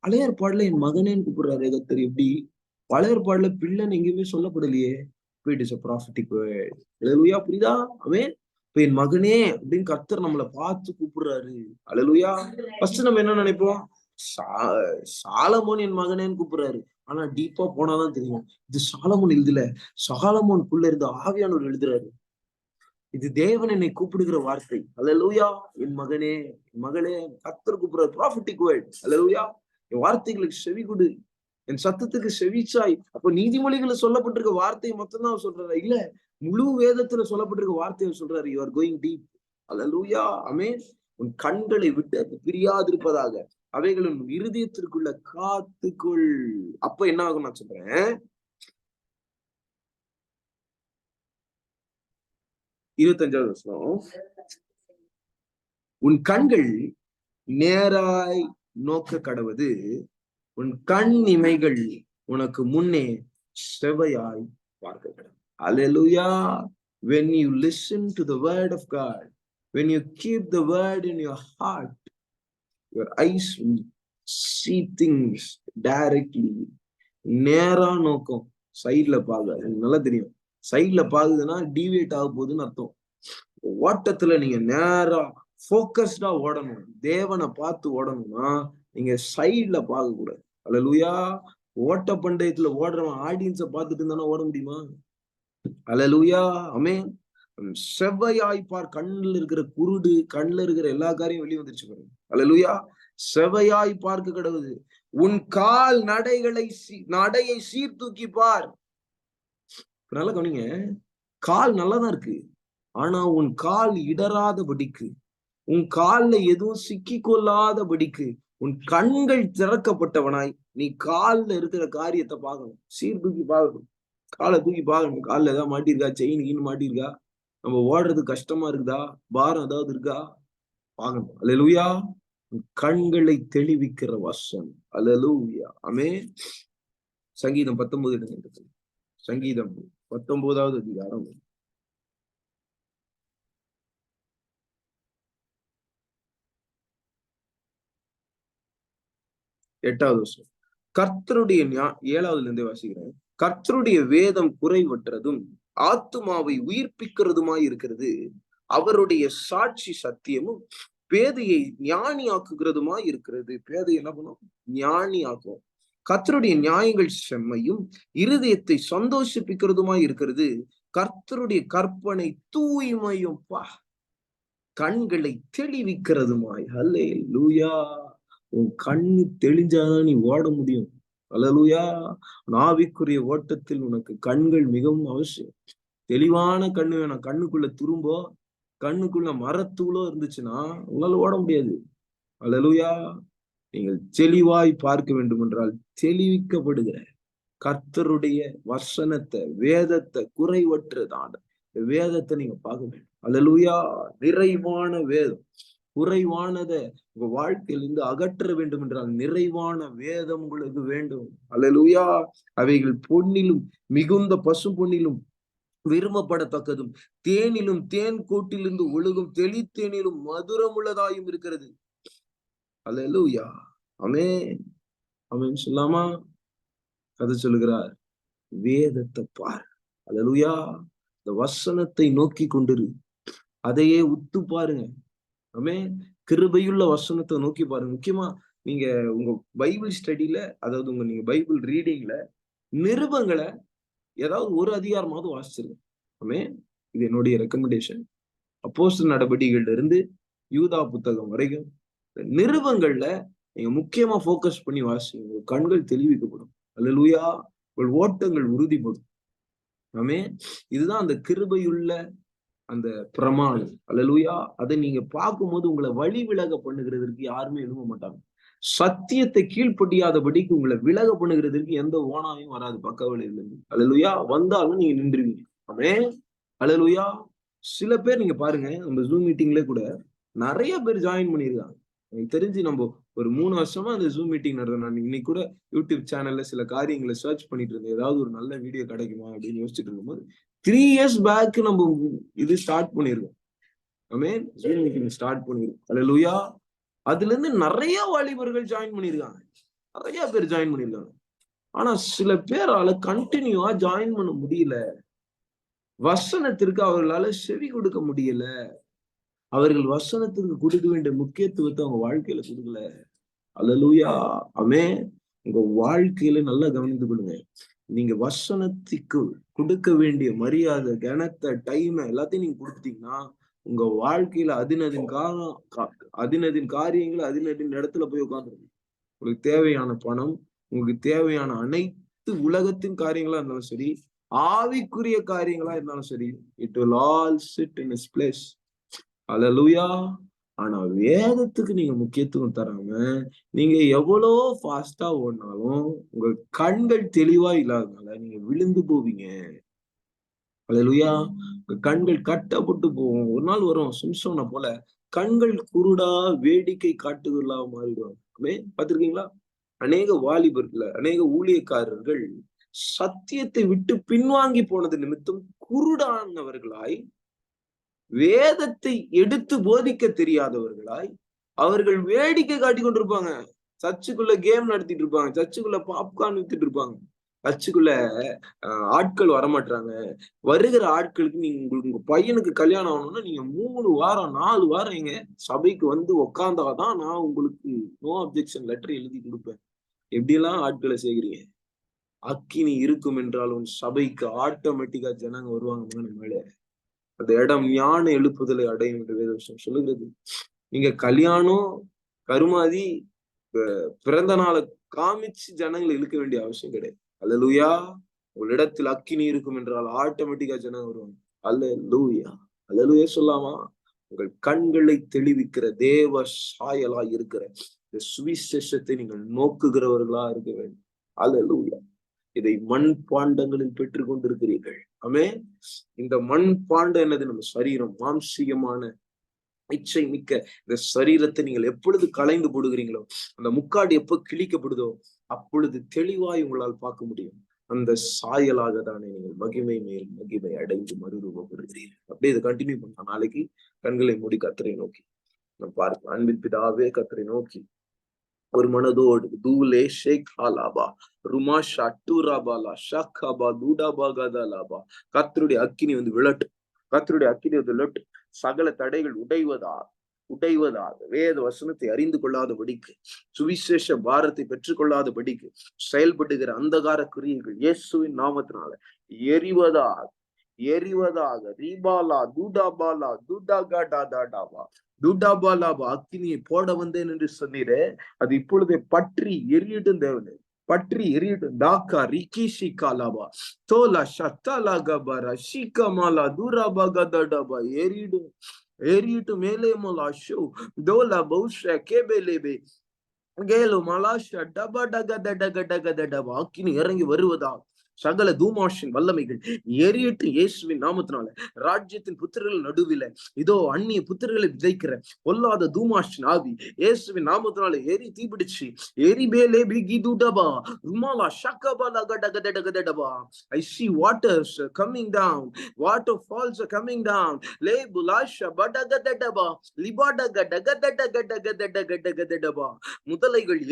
அலையார் பாடல என் மகனேன்னு கூப்பிடுறாரு கர்த்தர். எப்படி? பழைய ஏற்பாடுல பிள்ளைன்னு எங்கேயுமே சொல்லப்படலையே. It is a prophetic word. அல்லேலூயா, புரியுதா? அவன் இப்ப என் மகனே அப்படின்னு கர்த்தர் நம்மளை பார்த்து கூப்பிடுறாரு. அல்லேலூயா. ஃபர்ஸ்ட் நம்ம என்ன நினைப்போம்? சாலமோன் என் மகனேன்னு கூப்பிடுறாரு. ஆனா டீப்பா போனாதான் தெரியும், இது சாலமோன் எழுதல, சாலமோனுக்குள்ள இருந்து ஆவியானவர் எழுதுறாரு. இது தேவன் என்னை கூப்பிடுகிற வார்த்தை. அல்லேலூயா. என் மகனே, என் மகளே, கர்த்தர் கூப்பிடுறாரு. Prophetic word. அல்லேலூயா. என் வார்த்தைகளுக்கு செவி கொடு, என் சத்தத்துக்கு செவிச்சாய். அப்ப நீதிமொழிகளை சொல்லப்பட்டிருக்க வார்த்தையை மட்டும் தான் சொல்றாரு இல்ல, முழு வேதத்துல சொல்லப்பட்டிருக்க வார்த்தையை சொல்றாரு. You are going deep. அல்லேலூயா. ஆமென். உன் கண்களை விட்டு அது பிரியாதிருப்பதாக, அவைகளின் இருதயத்திற்குள்ள காத்துக்குள். அப்ப என்ன ஆகும் நான் சொல்றேன். 25வது வசனம். உன் கண்கள் நேராய் நோக்க கடவது, உன் கண் இமைகள் உனக்கு முன்னே செவையாய் பார்க்க கடவுது. அல்லேலூயா. When you listen to the word of God, when you keep the word in your heart, your eyes will see things directly. நேரா நோக்கம். சைட்ல பாக்க நல்லா தெரியும். சைட்ல பாக்குதுன்னா டீவியேட் ஆக போகுதுன்னு அர்த்தம். ஓட்டத்துல நீங்க நேரா போக்கஸ்டா ஓடணும், தேவனை பார்த்து ஓடணும்னா நீங்க சைட்ல பார்க்க கூடாது. அல்லேலூயா. ஓட்ட பந்தயத்துல ஓடுறவன் ஆடியன்ஸை பார்த்துட்டு இருந்தானா ஓட முடியுமா? அல்லேலூயா. ஆமென். செவ்வையாய் பார். கண்ணுல இருக்கிற குருடு, கண்ணுல இருக்கிற எல்லா காரியம் வெளியே வந்துருச்சு பாருங்க. அல்லேலூயா. செவ்வையாய் பார்க்க கடவுது. உன் கால் நடையை சீர்தூக்கி பார். நல்லா கவனிங்க. கால் நல்லாதான் இருக்கு, ஆனா உன் கால் இடராதபடிக்கு, உன் கால்ல எதுவும் சிக்கி கொள்ளாதபடிக்கு உன் கண்கள் திறக்கப்பட்டவனாய் நீ கால்ல இருக்கிற காரியத்தை பார்க்கணும். சீர்தூக்கி பார்க்கணும். காலை தூக்கி பார்க்கணும். காலில் ஏதாவது மாட்டிருக்கா, செயின் மாட்டிருக்கா, நம்ம ஓடுறது கஷ்டமா இருக்குதா, பாரம் ஏதாவது இருக்கா, பார்க்கணும். அல்லேலூயா. கண்களை தெளிவிக்கிற வசனம். அல்லேலூயா. ஆமென். சங்கீதம் 19 சங்கீதம் 19வது அதிகாரம் 8வது வசனம். கர்த்தருடைய 7வதுல இருந்தே வாசிக்கிறேன். கர்த்தருடைய வேதம் குறைவற்றதும் ஆத்துமாவை உயிர்ப்பிக்கிறதுமாய் இருக்கிறது. அவருடைய சாட்சி சத்தியமும் பேதையை ஞானியாக்குகிறதுமாய் இருக்கிறது. பேதை என்ன பண்ணும்? ஞானி ஆக்கும். கர்த்தருடைய நியாயங்கள் செம்மையும் இருதயத்தை சந்தோஷிப்பிக்கிறதுமாய் இருக்கிறது. கர்த்தருடைய கற்பனை தூய்மையும் கண்களை தெளிவிக்கிறதுமாய். அல்லேலூயா. உன் கண்ணு தெளிஞ்சாதான் நீ ஓட முடியும். அல்லேலூயா. ஆவிக்குரிய ஓட்டத்தில் உனக்கு கண்கள் மிகவும் அவசியம். தெளிவான கண்ணு வேணும். கண்ணுக்குள்ள துரும்போ, கண்ணுக்குள்ள மரத்தூளோ இருந்துச்சுன்னா உங்களால ஓட முடியாது. அல்லேலூயா. நீங்கள் தெளிவாய் பார்க்க வேண்டும் என்றால் தெளிவிக்கப்படுகிற கர்த்தருடைய வசனத்தை, வேதத்தை, குறைவற்றதான வேதத்தை நீங்க பார்க்க வேண்டும். அல்லேலூயா. நிறைவான வேதம். குறைவானதை உங்க வாழ்க்கையிலிருந்து அகற்ற வேண்டும் என்றால் நிறைவான வேதம் உங்களுக்கு வேண்டும். அல்லேலூயா. அவைகள் பொன்னிலும் மிகுந்த பசு பொன்னிலும் விரும்பப்படத்தக்கதும் தேனிலும் தேன் கூட்டிலிருந்து ஒழுகும் தெளித்தேனிலும் மதுரமுள்ளதாயும் இருக்கிறது. அல்லேலூயா. ஆமென். ஆமென் சொல்லாமா? கதை சொல்லுகிறார். வேதத்தை பார். அல்லேலூயா. இந்த வசனத்தை நோக்கி கொண்டிரு. அதையே உத்து பாருங்க. ஆமென். கிருபையுள்ள வசனத்தை நோக்கி பாருங்க. முக்கியமா நீங்க உங்க பைபிள் ஸ்டடியில, அதாவது நீங்க பைபிள் ரீடிங்ல நிருபங்களை ஏதாவது ஒரு அதிகாரமாவது வாசிச்சிருங்க. ஆமென். இது என்னுடைய ரெக்கமெண்டேஷன். அப்போஸ்தலர் நடவடிக்கைகள்ல இருந்து யூதா புத்தகம் வரைக்கும் நிருபங்கள்ல நீங்க முக்கியமா போக்கஸ் பண்ணி வாசிங்க. உங்க கண்கள் தெளிவிக்கப்படும். அல்லேலூயா. உங்கள் ஓட்டங்கள் உறுதிப்படும். ஆமென். இதுதான் அந்த கிருபையுள்ள அந்த பிரமாணம். அல்லேலூயா. அதை நீங்க பார்க்கும்போது உங்களை வழி விலக பண்ணுகிறதற்கு யாருமே எழுத மாட்டாங்க. சத்தியத்தை கீழ்ப்படியாதபடிக்கு உங்களை விலக பண்ணுகிறதற்கு எந்த ஓனாயும் வராது பக்கவழியில இருந்து. அல்லேலூயா. வந்தாலும் நீங்க நின்றுவீங்க. ஆமென். அல்லேலூயா. சில பேர் நீங்க பாருங்க, நம்ம ஜூம் மீட்டிங்ல கூட நிறைய பேர் ஜாயின் பண்ணிருக்காங்க. எனக்கு தெரிஞ்சு நம்ம ஒரு 3 வருஷமா அந்த ஜூம் மீட்டிங் நடந்தோம். நான் இன்னைக்கு கூட யூடியூப் சேனல்ல சில காரியங்களை சர்ச் பண்ணிட்டு இருந்தேன். ஏதாவது ஒரு நல்ல வீடியோ கிடைக்குமா அப்படின்னு யோசிச்சுட்டு இருக்கும்போது 3 years பேக் நம்ம இது ஸ்டார்ட் பண்ணிருக்கோம். ஆமென். ஜூம் மீட்டிங் ஸ்டார்ட் பண்ணிருக்கோம். அல்லேலூயா. அதுல இருந்து நிறைய வாலிபர்கள் ஜாயின் பண்ணிருக்காங்க. நிறைய பேர் ஜாயின் பண்ணிருக்காங்க. ஆனா சில பேரால கண்டினியூவா ஜாயின் பண்ண முடியல. வசனத்திற்கு அவர்களால செவி கொடுக்க முடியல. அவர்கள் வசனத்திற்கு கொடுக்க வேண்டிய முக்கியத்துவத்தை அவங்க வாழ்க்கையில கொடுக்கல. அல்லேலூயா, ஆமென். உங்க வாழ்க்கையில நல்லா கவனித்துக் கொள்ளுங்க. நீங்க வசனத்துக்கு கொடுக்க வேண்டிய மரியாதை, கனத்தை, டைம் எல்லாத்தையும் நீங்க கொடுத்தீங்கன்னா, உங்க வாழ்க்கையில அதினதின் காரியங்கள் அதினதின் இடத்துல போய் உட்கார்ந்துருக்கும். உங்களுக்கு தேவையான பணம், உங்களுக்கு தேவையான அனைத்து உலகத்தின் காரியங்களா இருந்தாலும் சரி, ஆவிக்குரிய காரியங்களா இருந்தாலும் சரி, it will all sit in its place. அல்லேலூயா. ஆனா வேதத்துக்கு நீங்க முக்கியத்துவம் தராம, நீங்க எவ்வளோ ஃபாஸ்டா ஓடினாலும் உங்க கண்கள் தெளிவா இல்லாதனால நீங்க விழுந்து போவீங்க. அல்லேலூயா. உங்க கண்கள் கட்டப்பட்டு போகும். ஒரு நாள் வரும் சிம்சோனை போல கண்கள் குருடா வேடிக்கை காட்டுகிறதா மாறிடுவாங்க. பார்த்திருக்கீங்களா? அநேக வாலிபர்கள், அநேக ஊழியக்காரர்கள் சத்தியத்தை விட்டு பின்வாங்கி போனது நிமித்தம் குருடானவர்களாய், வேதத்தை எடுத்து போதிக்க தெரியாதவர்களாய் அவர்கள் வேடிக்கை காட்டி கொண்டிருப்பாங்க. சர்ச்சுக்குள்ள கேம் நடத்திட்டு இருப்பாங்க, சர்ச்சுக்குள்ள பாப்கார்ன் வித்துட்டு இருப்பாங்க, சர்ச்சுக்குள்ள ஆட்கள் வரமாட்டாங்க. வருகிற ஆட்களுக்கு நீங்க உங்களுக்கு உங்க பையனுக்கு கல்யாணம் ஆகணும்னா நீங்க 3 வாரம் 4 வாரம் எங்க சபைக்கு வந்து உக்காந்தாதான் நான் உங்களுக்கு நோ அப்ஜெக்ஷன் லெட்டர் எழுதி கொடுப்பேன். எப்படியெல்லாம் ஆட்களை செய்கிறீங்க? அக்கினி இருக்கும் என்றாலும் சபைக்கு ஆட்டோமேட்டிக்கா ஜனங்க வருவாங்க மேல. அந்த இடம் ஞான எழுப்புதலை அடையும் என்று வேதவசனம் சொல்லுகிறது. நீங்க கல்யாணம், கருமாதி, பிறந்த நாளை காமிச்சு ஜனங்களை இழுக்க வேண்டிய அவசியம் கிடையாது. அல்லேலூயா. உங்களிடத்தில் அக்கினி இருக்கும் என்றால் ஆட்டோமேட்டிக்கா ஜனங்க வருவாங்க. அல்லேலூயா, அல்லேலூயா சொல்லாமா? உங்கள் கண்களை தெளிவிக்கிற தேவ சாயலா இருக்கிற இந்த சுவிசேஷத்தை நீங்கள் நோக்குகிறவர்களா இருக்க வேண்டும். அல்லேலூயா. இதை மண் பாண்டங்களில் பெற்றுக் கொண்டிருக்கிறீர்கள். ஆமென். இந்த மண் பாண்டம் என்னது? நம்ம சரீரம், மாம்சீகமான இச்சை மிக்க இந்த சரீரத்தை நீங்கள் எப்பொழுது களைந்து போடுகிறீங்களோ, அந்த முக்காடு எப்ப கிழிக்கப்படுதோ அப்பொழுது தெளிவாய் உங்களால் பார்க்க முடியும். அந்த சாயலாக தானே நீங்கள் மகிமை மேல் மகிமை அடைந்து மறுரூபப்படுகிறீர்கள். அப்படியே இதை கண்டினியூ பண்ணலாம். நாளைக்கு கண்களை மூடி கர்த்தரை நோக்கி நான் பார்ப்போம். அன்பின் பிதாவே, கர்த்தரை நோக்கி ஒரு மனதோடு தூலே ஷேக் ஹாலாபா ருமா ஷட்டூராபாலா ஷக்காபா தூடாபா கதாலாபா. கர்த்தருடைய அக்கினி வந்து விழட்டும். கர்த்தருடைய அக்கினி வந்து விழட்டு. சகல தடைகள் உடைவதாக வேத வசனத்தை அறிந்து கொள்ளாதபடிக்கு, சுவிசேஷ பாரத்தை பெற்றுக் கொள்ளாதபடிக்கு செயல்படுகிற அந்தகார கிரியைகள் இயேசுவின் நாமத்தினால எரிவதாக ரீபாலா தூடாபாலா தூடாகாடாடாடாவா தூடாபாலாபா. அக்கினியை போட வந்தேன் என்று சொன்னீரே, அது இப்பொழுதே பற்றி எரியட்டும் தேவனே, பற்றி எரியட்டும். டாக்கா ரிகிஷி காலாபா தோலா ஷத்தாலா கபாரா ஷிகமாலா தூராபா கதாடாபா எரியட்டும் மேலே மோலா ஷோ டோலா பௌஷா கேபேலேபே கேலோ மலாஷா டபா டக டக டக டபா. அக்கினி இறங்கி வருவதா சகல தூமாஷின் வல்லமைகள் எரியட்டு இயேசுவின் நாமத்தினால. ராஜ்யத்தின் புத்திரர்கள் நடுவில இதோ அந்நிய புத்திரர்களை விதைக்கிற பொல்லாத தூமாஷின் ஆவி இயேசுவின் நாமத்தினால எரி தீபிடிச்சு எரிபேலே பிகி தூடபா ருமாலா ஷக்கபா டகடகடகடபா. I see waters coming down, waterfalls are coming down. Le bulasha badagadaடபா லிபாடகடகடகடகடகடகடகடபா. முதலைகள்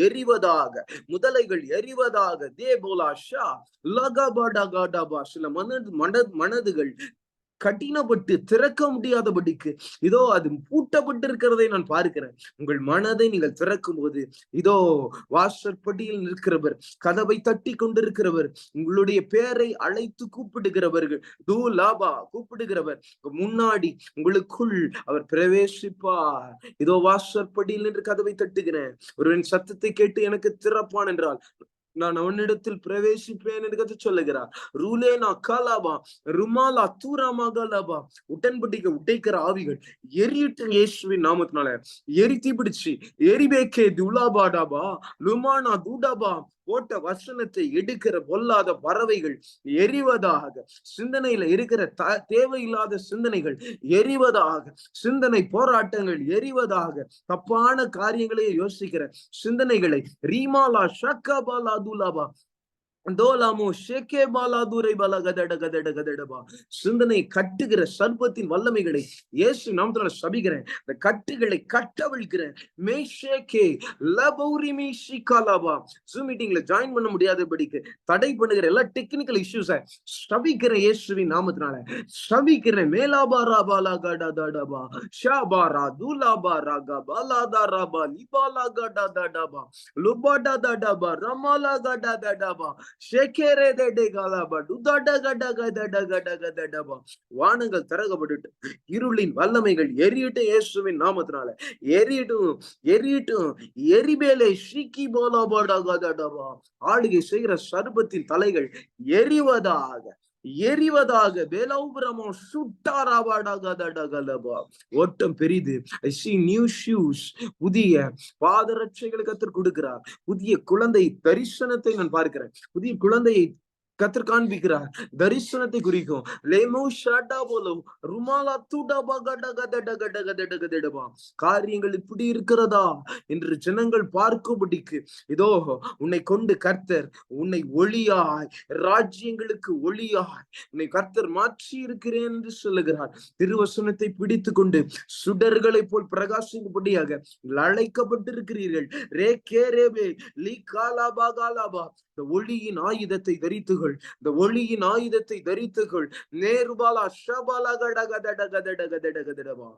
எரிவதாக தேபோலாஷா லகபடகடபா. சில மனதுகள் கடினப்பட்டு திறக்க முடியாதபடிக்கு இதோ அது பூட்டப்பட்டு இருக்கிறதை நான் பார்க்கிறேன். உங்கள் மனதை நீங்கள் திறக்கும் போது இதோ வாசற்படியில் நிற்கிறவர், கதவை தட்டி கொண்டிருக்கிறவர், உங்களுடைய பேரை அழைத்து கூப்பிடுகிறவர்கள், கூப்பிடுகிறவர் முன்னாடி உங்களுக்குள் அவர் பிரவேசிப்பார். இதோ வாசற்படியில் நின்று கதவை தட்டுகிறேன், ஒருவன் சத்தத்தை கேட்டு எனக்கு திறப்பான் என்றால் நான் அவனிடத்தில் பிரவேசிப்பேன் என்று சொல்லுகிறார். ரூலேனா காலாபா ருமாலா தூராமகலாபா. உடன்படிக்கை உடைக்கிற ஆவிகள் எரியிட்டு இயேசுவின் நாமத்தினால எரி தீபிடிச்சு எரிபேக்கே துலாபாடாபா லுமானா தூடாபா. போட்ட வசனத்தை எடுக்கிற பொல்லாத பறவைகள் எரிவதாக. சிந்தனையில இருக்கிற தேவையில்லாத சிந்தனைகள் எரிவதாக. சிந்தனை போராட்டங்கள் எரிவதாக. தப்பான காரியங்களையே யோசிக்கிற சிந்தனைகளை ரீமாலா ஷக்கபாலா துலாபா சிந்தனை கட்டுகிற சர்ப்பத்தின் வல்லமைகளை இயேசு நாமத்தினால சபிக்கிறேன். இந்த கட்டுகளை கட்டவிழ்கிறேன். ஜூம் மீட்டிங்ல ஜாயின் பண்ண முடியாதபடிக்கு தடை பண்ணுகிற எல்லா டெக்னிக்கல் இஷ்யூஸ சபிக்கிறேன் இயேசுவின் நாமத்தினால சபிக்கிறேன். மேலாபாரா பாலா கடா தடபா ஷாபாரா துலாபாரா கபாலாதாராபா லிபாலா கடா தடபா லுபாடா தடபா ரமாலா கடா தடபா வானங்கள் திறக்கப்பட்டு இருளின் வல்லமைகள் எரியட்டும் இயேசுவின் நாமத்தினால எரியட்டும் எரியட்டும். எரிபேலை ஷிக்கி போலாபாடா ஆளுகை செய்கிற சர்பத்தின் தலைகள் எரிவதாக எரிவதாக. ஓட்டம் பெரிது. I see new shoes. புதிய பாதரட்சைகளை கர்த்தர் கொடுக்கிறார். புதிய குழந்தை தரிசனத்தை நான் பார்க்கிறேன். புதிய குழந்தையை கர்த்தர் காண்பிக்கிறார். தரிசனத்தை குறிக்கும். காரியங்கள் இப்படி இருக்கிறதா என்று ஜனங்கள் பார்க்கும்படிக்கு இதோ உன்னை கொண்டு கர்த்தர் உன்னை ஒளியாய் ராஜ்யங்களுக்கு ஒளியாய் உன்னை கர்த்தர் மாற்றி இருக்கிறேன் என்று சொல்லுகிறார். திருவசனத்தை பிடித்து கொண்டு சுடர்களை போல் பிரகாசிக்கும்படியாக அழைக்கப்பட்டிருக்கிறீர்கள். இந்த ஒளியின் ஆயுதத்தை தரித்துகள். இந்த ஒளியின் ஆயுதத்தை தரித்துகள். நேர்பாலா ஷபாலா கடகதடகதடகதடகதடபா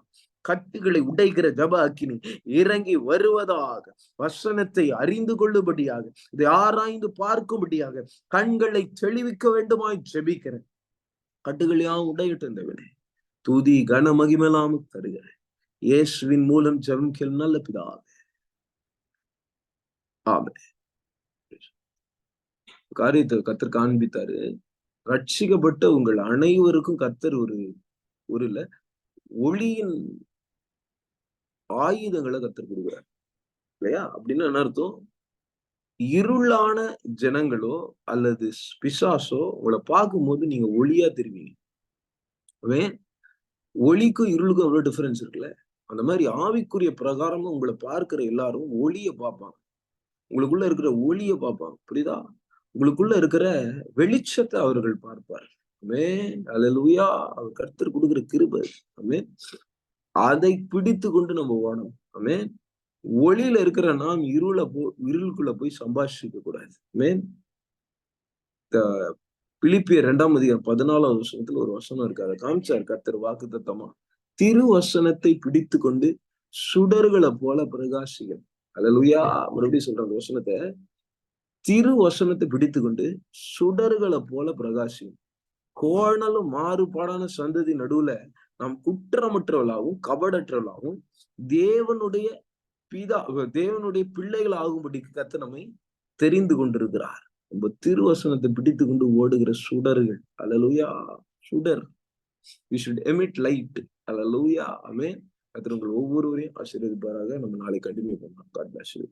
கட்டுகளை உடைக்கிற ஜப அக்கினி இறங்கி வருவதாக. வசனத்தை அறிந்து கொள்ளும்படியாக இதை ஆராய்ந்து பார்க்கும்படியாக கண்களை தெளிவிக்க வேண்டுமாய் ஜெபிக்கிறேன். கட்டுகளையாம் உடையிட்டு இருந்தவனே துதி கன மகிமெல்லாம் தருகிறேன். இயேசுவின் மூலம் ஜெபம் கேள் நல்ல பிதாவே. ஆமென். காரியத்தை கர்த்தர் காண்பித்தாரு. ரட்சிக்கப்பட்ட உங்கள் அனைவருக்கும் கர்த்தர் ஒரு இல்ல ஒளியின் ஆயுதங்களை கர்த்தர் கொடுக்குறார் இல்லையா? அப்படின்னு என்ன அர்த்தம்? இருளான ஜனங்களோ அல்லது பிசாசோ உங்களை பார்க்கும்போது நீங்க ஒளியா தெரிவீங்க. ஒளிக்கும் இருளுக்கும் எவ்வளவு டிஃபரன்ஸ் இருக்குல்ல? அந்த மாதிரி ஆவிக்குரிய பிரகாரமும் உங்களை பார்க்கிற எல்லாரும் ஒளிய பார்ப்பாங்க. உங்களுக்குள்ள இருக்கிற ஒளிய பார்ப்பாங்க. புரியுதா? உங்களுக்குள்ள இருக்கிற வெளிச்சத்தை அவர்கள் பார்ப்பார். ஆமென். அல்லேலூயா. அவர் கர்த்தர் கொடுக்கிற கிருபை. ஆமென். அதை பிடித்து கொண்டு நம்ம ஓடணும். ஆமென். ஒளியில இருக்கிற நாம் இருளுக்குள்ள போய் சம்பாஷிக்க கூடாது. ஆமென். பிலிப்பியர் 2:14 வசனத்துல ஒரு வசனம் இருக்கு. அதை காமிச்சார் கர்த்தர் வாக்குத்தத்தமா. திருவசனத்தை பிடித்து கொண்டு சுடர்களை போல பிரகாசிகள். அல்லேலூயா. மறுபடியும் சொல்ற அந்த வசனத்தை, திருவசனத்தை பிடித்து கொண்டு சுடர்களை போல பிரகாசியும். கோணலும் மாறுபாடான சந்ததி நடுவுல நாம் குற்றமற்றவளாகவும் கபடற்றவளாகவும் தேவனுடைய பிள்ளைகள் ஆகும்படிக்கு கர்த்தர் நம்மை தெரிந்து கொண்டிருக்கிறார். நம்ம திருவசனத்தை பிடித்து கொண்டு ஓடுகிற சுடர்கள். அல்லேலூயா. சுடர். we should emit light. அல்லேலூயா. ஆமென். கர்த்தர் உங்கள் ஒவ்வொருவரையும் ஆசீர்வதிப்பாராக. நம்ம நாளை கண்டினியூ பண்ணலாம். God bless you.